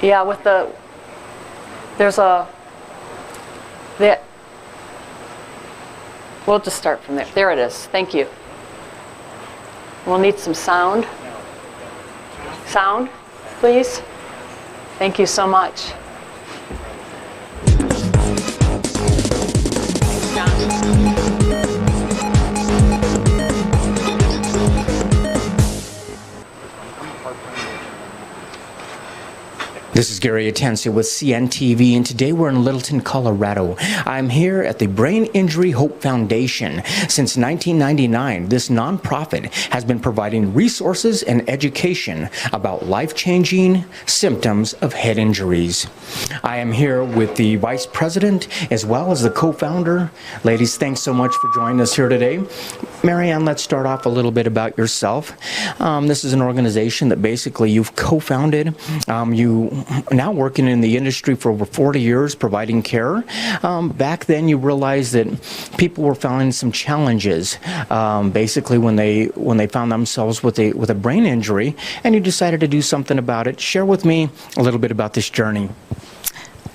yeah, with we'll just start from there. There it is. Thank you. We'll need some sound. Sound, please. Thank you so much. This is Gary Atencio with CNTV, and today we're in Littleton, Colorado. I'm here at the Brain Injury Hope Foundation. Since 1999, this nonprofit has been providing resources and education about life-changing symptoms of head injuries. I am here with the Vice President as well as the co-founder. Ladies, thanks so much for joining us here today. Marianne, let's start off a little bit about yourself. This is an organization that basically you've co-founded. You now working in the industry for over 40 years providing care. Back then you realized that people were finding some challenges basically when they found themselves with a brain injury, and you decided to do something about it. Share with me a little bit about this journey.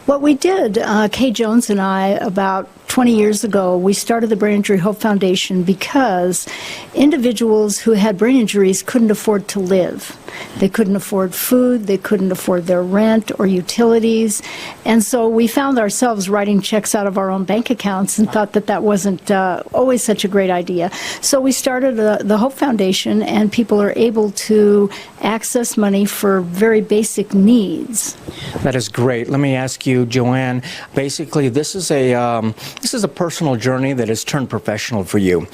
What we did, Kay Jones and I, about 20 years ago, we started the Brain Injury Hope Foundation because individuals who had brain injuries couldn't afford to live. They couldn't afford food, they couldn't afford their rent or utilities, and so we found ourselves writing checks out of our own bank accounts and thought that that wasn't always such a great idea. So we started the Hope Foundation, and people are able to access money for very basic needs. That is great. Let me ask you, Joanne, basically this is a personal journey that has turned professional for you.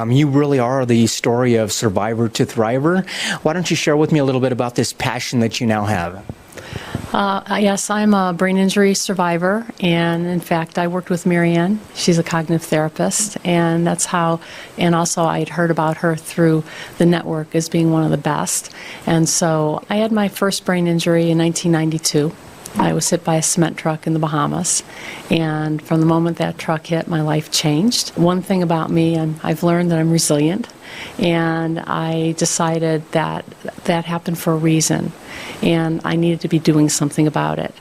You really are the story of survivor to thriver. Why don't you share with me a little bit about this passion that you now have? Yes, I'm a brain injury survivor, and in fact, I worked with Marianne. She's a cognitive therapist, and that's how, and also I had heard about her through the network as being one of the best. And so I had my first brain injury in 1992. I was hit by a cement truck in the Bahamas, and from the moment that truck hit, my life changed. One thing about me, I've learned that I'm resilient, and I decided that that happened for a reason, and I needed to be doing something about it.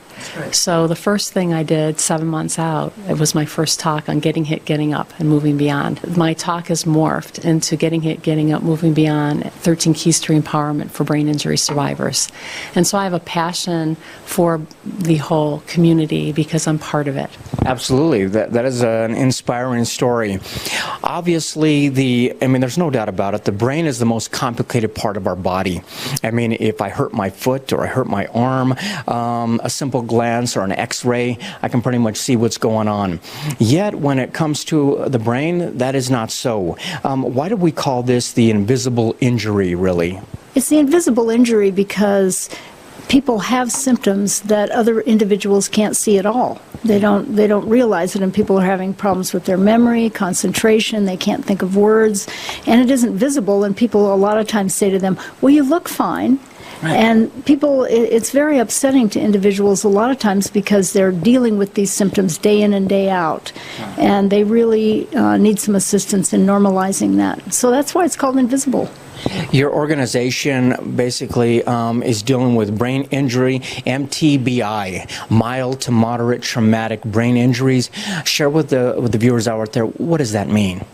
So the first thing I did 7 months out, it was my first talk on getting hit, getting up, and moving beyond. My talk has morphed into getting hit, getting up, moving beyond, 13 keys to empowerment for brain injury survivors. And so I have a passion for the whole community because I'm part of it. Absolutely. That is an inspiring story. Obviously, there's no doubt about it, the brain is the most complicated part of our body. I mean, if I hurt my foot or I hurt my arm, a simple glance or an x-ray, I can pretty much see what's going on. Yet, when it comes to the brain, that is not so. Why do we call this the invisible injury, really? It's the invisible injury because people have symptoms that other individuals can't see at all. They don't realize it, and people are having problems with their memory, concentration, they can't think of words, and it isn't visible, and people a lot of times say to them, well, you look fine. Right. And people, it's very upsetting to individuals a lot of times because they're dealing with these symptoms day in and day out. And they really need some assistance in normalizing that. So that's why it's called invisible. Your organization basically is dealing with brain injury, MTBI, mild to moderate traumatic brain injuries. Share with the viewers out there, what does that mean?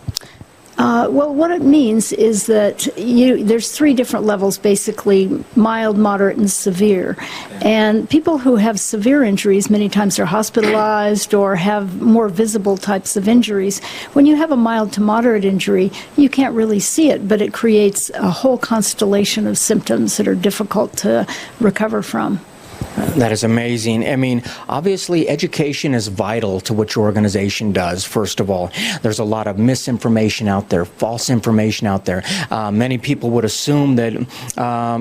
Well, what it means is that there's 3 different levels, basically, mild, moderate, and severe. And people who have severe injuries many times are hospitalized or have more visible types of injuries. When you have a mild to moderate injury, you can't really see it, but it creates a whole constellation of symptoms that are difficult to recover from. That is amazing. I mean, obviously, education is vital to what your organization does, first of all. There's a lot of misinformation out there, false information out there. Many people would assume that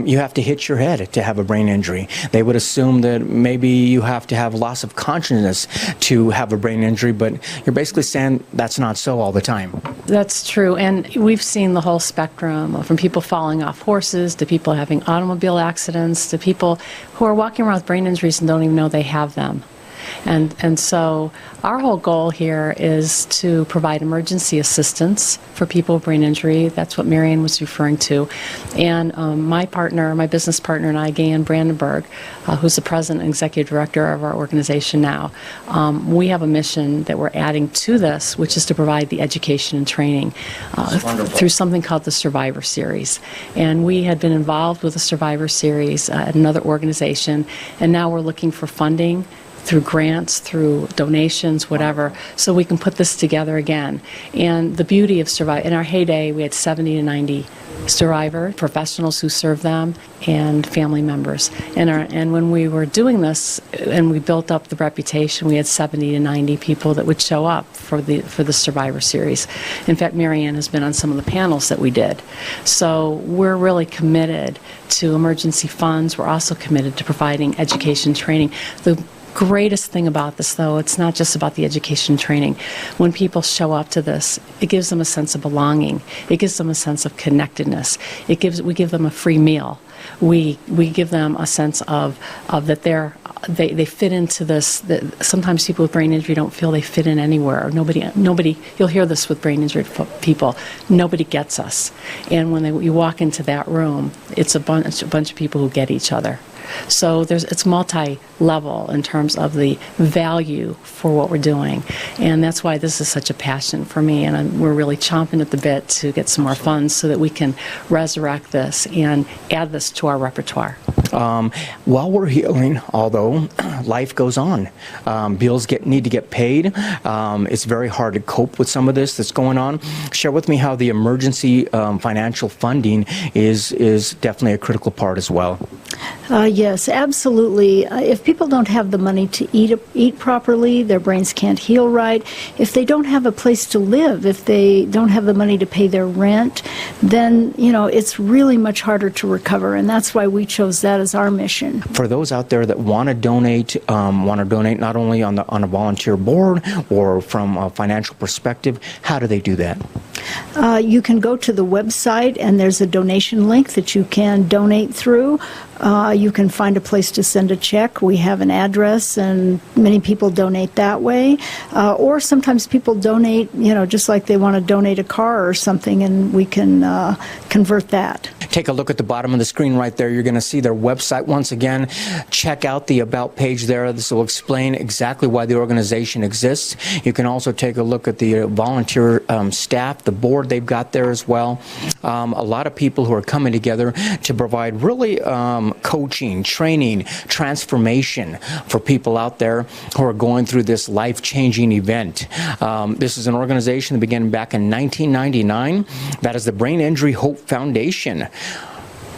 you have to hit your head to have a brain injury. They would assume that maybe you have to have loss of consciousness to have a brain injury, but you're basically saying that's not so all the time. That's true, and we've seen the whole spectrum, from people falling off horses to people having automobile accidents to people who are walking around with brain injuries and don't even know they have them. And so our whole goal here is to provide emergency assistance for people with brain injury. That's what Marianne was referring to. And my business partner and I, Gayan Brandenburg, who's the president and executive director of our organization now, we have a mission that we're adding to this, which is to provide the education and training through something called the Survivor Series. And we had been involved with the Survivor Series at another organization, and now we're looking for funding through grants, through donations, whatever, so we can put this together again. And the beauty of Survivor, in our heyday, we had 70 to 90 survivor professionals who served them and family members. And when we were doing this and we built up the reputation, we had 70 to 90 people that would show up for the Survivor Series. In fact, Marianne has been on some of the panels that we did. So we're really committed to emergency funds. We're also committed to providing education training. The greatest thing about this, though, it's not just about the education training. When people show up to this, it gives them a sense of belonging. It gives them a sense of connectedness. We give them a free meal. We give them a sense of that they fit into this. That sometimes people with brain injury don't feel they fit in anywhere. Nobody. You'll hear this with brain injured people. Nobody gets us. And when you walk into that room, it's a bunch of people who get each other. So it's multi-level in terms of the value for what we're doing. And that's why this is such a passion for me. And we're really chomping at the bit to get some more funds so that we can resurrect this and add this to our repertoire. While we're healing, although life goes on, bills need to get paid. It's very hard to cope with some of this that's going on. Share with me how the emergency financial funding is definitely a critical part as well. Yes, absolutely. If people don't have the money to eat properly, their brains can't heal right. If they don't have a place to live, if they don't have the money to pay their rent, then it's really much harder to recover. And that's why we chose that is our mission. For those out there that want to donate not only on a volunteer board or from a financial perspective, how do they do that? You can go to the website, and there's a donation link that you can donate through. You can find a place to send a check. We have an address, and many people donate that way. Or sometimes people donate, just like they want to donate a car or something, and we can convert that. Take a look at the bottom of the screen right there. You're going to see their website once again. Check out the About page there. This will explain exactly why the organization exists. You can also take a look at the volunteer staff, the board they've got there as well. A lot of people who are coming together to provide really coaching, training, transformation for people out there who are going through this life-changing event. This is an organization that began back in 1999. That is the Brain Injury Hope Foundation.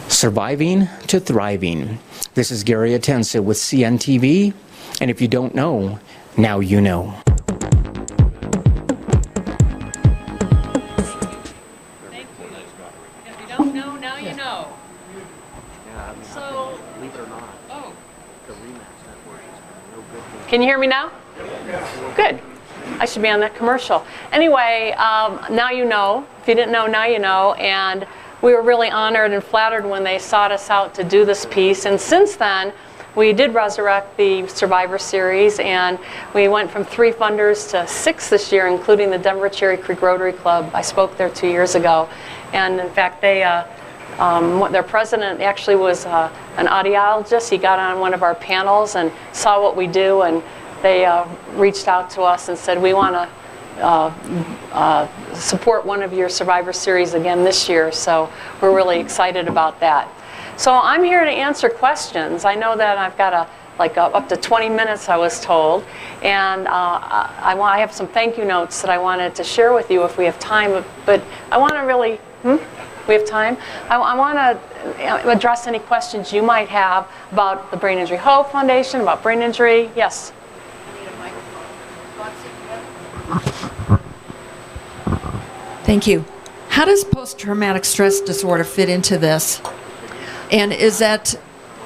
Surviving to thriving. This is Gary Atensa with CNTV, and if you don't know, now you know. Thank you. If you don't know, now you know. So, believe it or not, the Remax network has been no good. Can you hear me now? Good. I should be on that commercial. Anyway, now you know. If you didn't know, now you know. And we were really honored and flattered when they sought us out to do this piece. And since then, we did resurrect the Survivor Series, and we went from 3 funders to 6 this year, including the Denver Cherry Creek Rotary Club. I spoke there 2 years ago. And in fact, their president actually was an audiologist. He got on one of our panels and saw what we do, and they reached out to us and said, we want to support one of your Survivor Series again this year. So we're really excited about that. So I'm here to answer questions. I know that I've got up to 20 minutes, I was told, and I have some thank you notes that I wanted to share with you if we have time. But I want to really, we have time? I want to address any questions you might have about the Brain Injury Hope Foundation, about brain injury. Yes? Thank you. How does post-traumatic stress disorder fit into this? And is that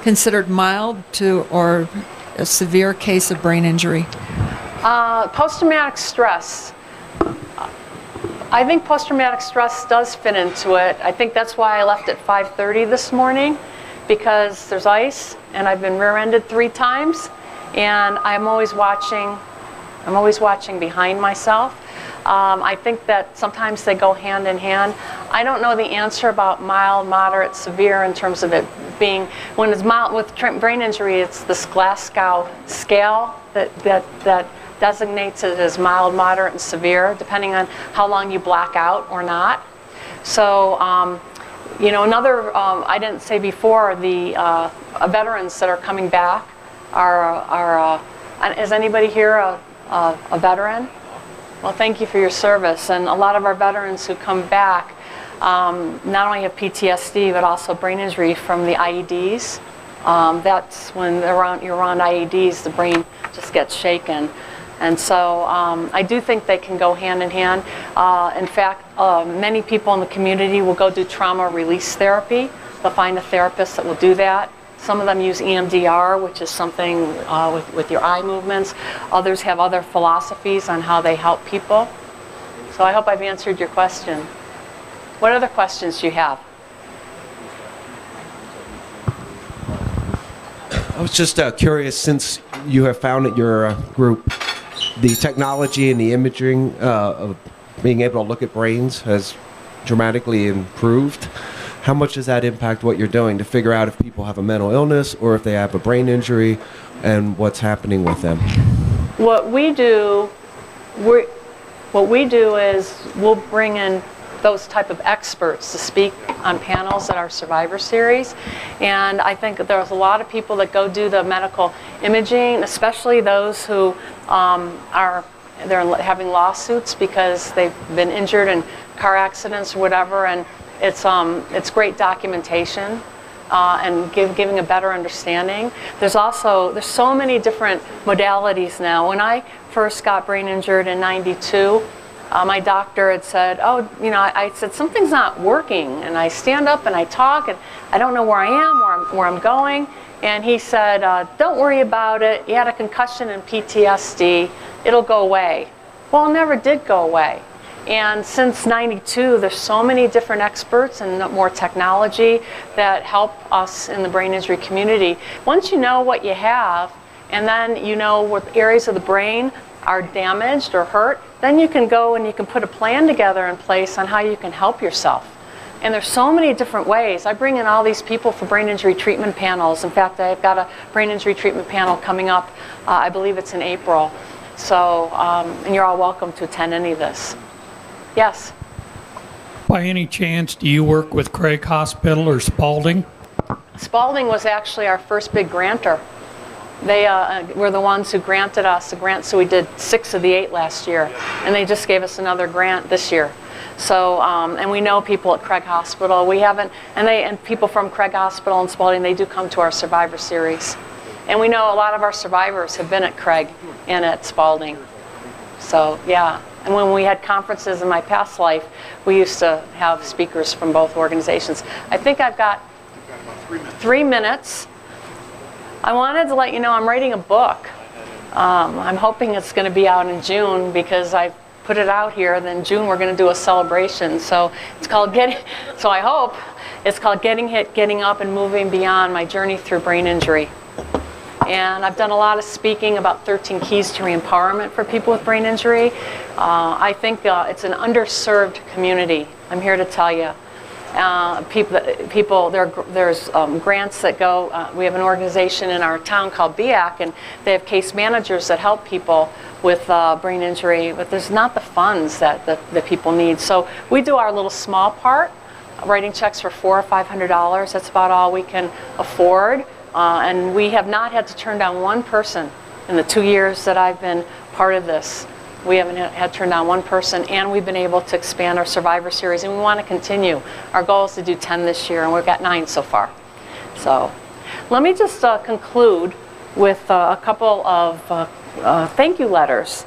considered mild or a severe case of brain injury? Post-traumatic stress. I think post-traumatic stress does fit into it. I think that's why I left at 5:30 this morning, because there's ice, and I've been rear-ended 3 times, and I'm always watching behind myself. I think that sometimes they go hand in hand. I don't know the answer about mild, moderate, severe in terms of it being, when it's mild with brain injury, it's this Glasgow scale that designates it as mild, moderate, and severe, depending on how long you black out or not. So, another, I didn't say before, the veterans that are coming back are is anybody here a veteran? Well, thank you for your service. And a lot of our veterans who come back not only have PTSD, but also brain injury from the IEDs. That's when you're around IEDs, the brain just gets shaken. And so I do think they can go hand in hand. In fact, many people in the community will go do trauma release therapy. They'll find a therapist that will do that. Some of them use EMDR, which is something with your eye movements. Others have other philosophies on how they help people. So I hope I've answered your question. What other questions do you have? I was just curious, since you have founded your group, the technology and the imaging of being able to look at brains has dramatically improved. How much does that impact what you're doing to figure out if people have a mental illness or if they have a brain injury and what's happening with them? What we do is we'll bring in those type of experts to speak on panels at our Survivor Series. And I think that there's a lot of people that go do the medical imaging, especially those who they're having lawsuits because they've been injured in car accidents or whatever, and it's great documentation and giving a better understanding. There's so many different modalities now. When I first got brain injured in '92, my doctor had said, oh, you know, I said, something's not working. And I stand up and I talk, and I don't know where I am, where I'm going. And he said, don't worry about it. You had a concussion and PTSD. It'll go away. Well, it never did go away. And since '92, there's so many different experts and more technology that help us in the brain injury community. Once you know what you have, and then you know what areas of the brain are damaged or hurt, then you can go and you can put a plan together in place on how you can help yourself. And there's so many different ways. I bring in all these people for brain injury treatment panels. In fact, I've got a brain injury treatment panel coming up. I believe it's in April. So, and you're all welcome to attend any of this. Yes? By any chance, do you work with Craig Hospital or Spalding? Spalding was actually our first big grantor. They were the ones who granted us a grant, so we did 6 of the 8 last year, and they just gave us another grant this year. So, and we know people at Craig Hospital. We haven't, and people from Craig Hospital and Spalding, they do come to our Survivor Series. And we know a lot of our survivors have been at Craig and at Spalding. So, yeah. And when we had conferences in my past life, we used to have speakers from both organizations. I think I've got 3 minutes. I wanted to let you know I'm writing a book. I'm hoping it's going to be out in June because I've put it out here. Then June we're going to do a celebration. So it's called so I hope it's called Getting Hit, Getting Up, and Moving Beyond: My Journey Through Brain Injury. And I've done a lot of speaking about 13 keys to re-empowerment for people with brain injury. I think it's an underserved community. I'm here to tell you. There's grants that go, we have an organization in our town called BIAC, and they have case managers that help people with brain injury, but there's not the funds that people need. So we do our little small part, writing checks for $400 or $500. That's about all we can afford. And we have not had to turn down one person in the 2 years that I've been part of this. We haven't had to turn down one person, and we've been able to expand our Survivor Series, and we want to continue. Our goal is to do 10 this year, and we've got 9 so far. So let me just conclude with a couple of thank you letters.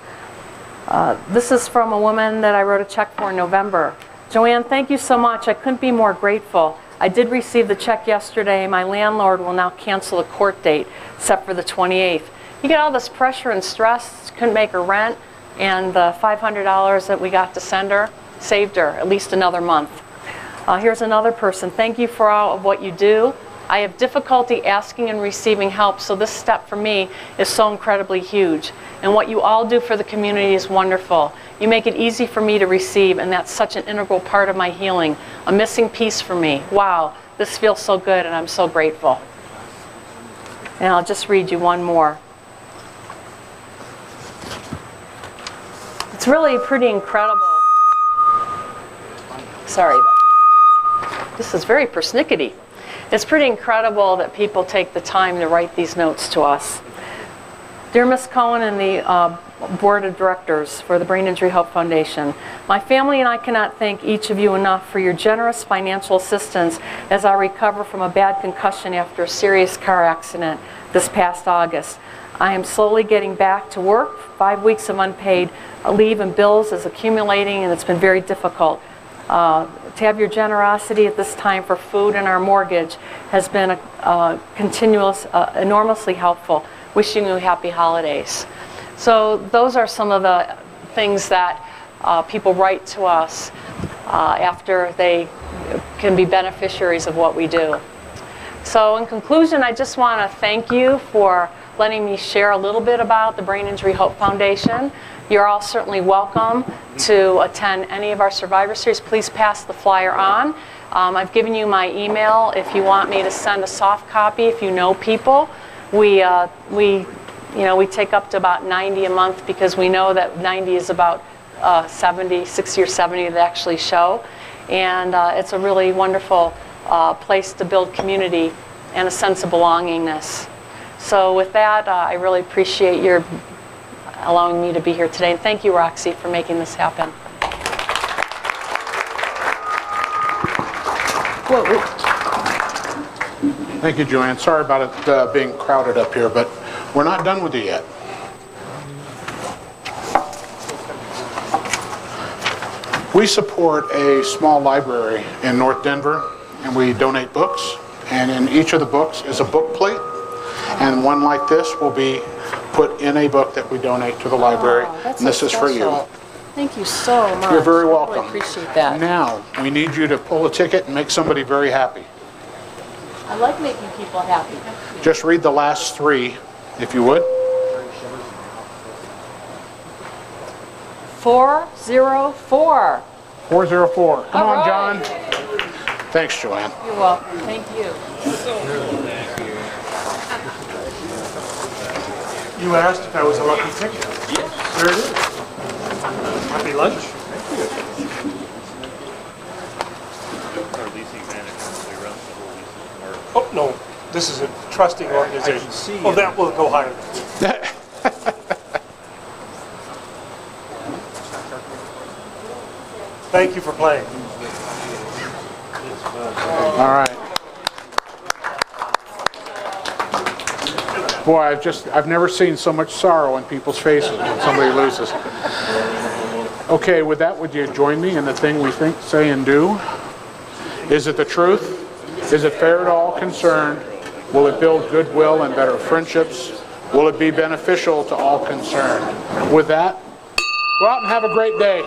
This is from a woman that I wrote a check for in November. Joanne, thank you so much. I couldn't be more grateful. I did receive the check yesterday. My landlord will now cancel a court date, except for the 28th. You get all this pressure and stress, couldn't make her rent, and the $500 that we got to send her saved her at least another month. Here's another person. Thank you for all of what you do. I have difficulty asking and receiving help, so this step for me is so incredibly huge. And what you all do for the community is wonderful. You make it easy for me to receive, and that's such an integral part of my healing. A missing piece for me. Wow, this feels so good, and I'm so grateful. And I'll just read you one more. It's really pretty incredible. Sorry, but this is very persnickety. It's pretty incredible that people take the time to write these notes to us. Dear Ms. Cohen and the Board of Directors for the Brain Injury Hope Foundation, my family and I cannot thank each of you enough for your generous financial assistance as I recover from a bad concussion after a serious car accident this past August. I am slowly getting back to work. 5 weeks of unpaid leave and bills is accumulating, and it's been very difficult. To have your generosity at this time for food and our mortgage has been continuous, enormously helpful. Wishing you happy holidays. So those are some of the things that people write to us after they can be beneficiaries of what we do. So in conclusion, I just want to thank you for letting me share a little bit about the Brain Injury Hope Foundation. You're all certainly welcome to attend any of our Survivor Series. Please pass the flyer on. I've given you my email if you want me to send a soft copy if you know people. We take up to about 90 a month because we know that 90 is about 60 or 70 that actually show. And it's a really wonderful place to build community and a sense of belongingness. So with that, I really appreciate your allowing me to be here today. And thank you, Roxy, for making this happen. Thank you, Joanne. Sorry about it being crowded up here, but we're not done with you yet. We support a small library in North Denver, and we donate books. And in each of the books is a book plate, and one like this will be put in a book that we donate to the library. That's And this so is for you. special. Thank you so much. You're very I welcome. really appreciate that. Now, we need you to pull a ticket and make somebody very happy. I like making people happy. Just read the last three, if you would. 404. 404. Come All on, right. John. Thanks, Joanne. You're welcome. Thank you. You asked if I was a lucky ticket. Yes. There it is. Happy lunch. Oh, no. This is a trusting organization. Oh, that will go higher. Thank you for playing. All right. Boy, I've never seen so much sorrow in people's faces when somebody loses. Okay, with that, would you join me in the thing we think, say, and do? Is it the truth? Is it fair to all concerned? Will it build goodwill and better friendships? Will it be beneficial to all concerned? With that, go out and have a great day.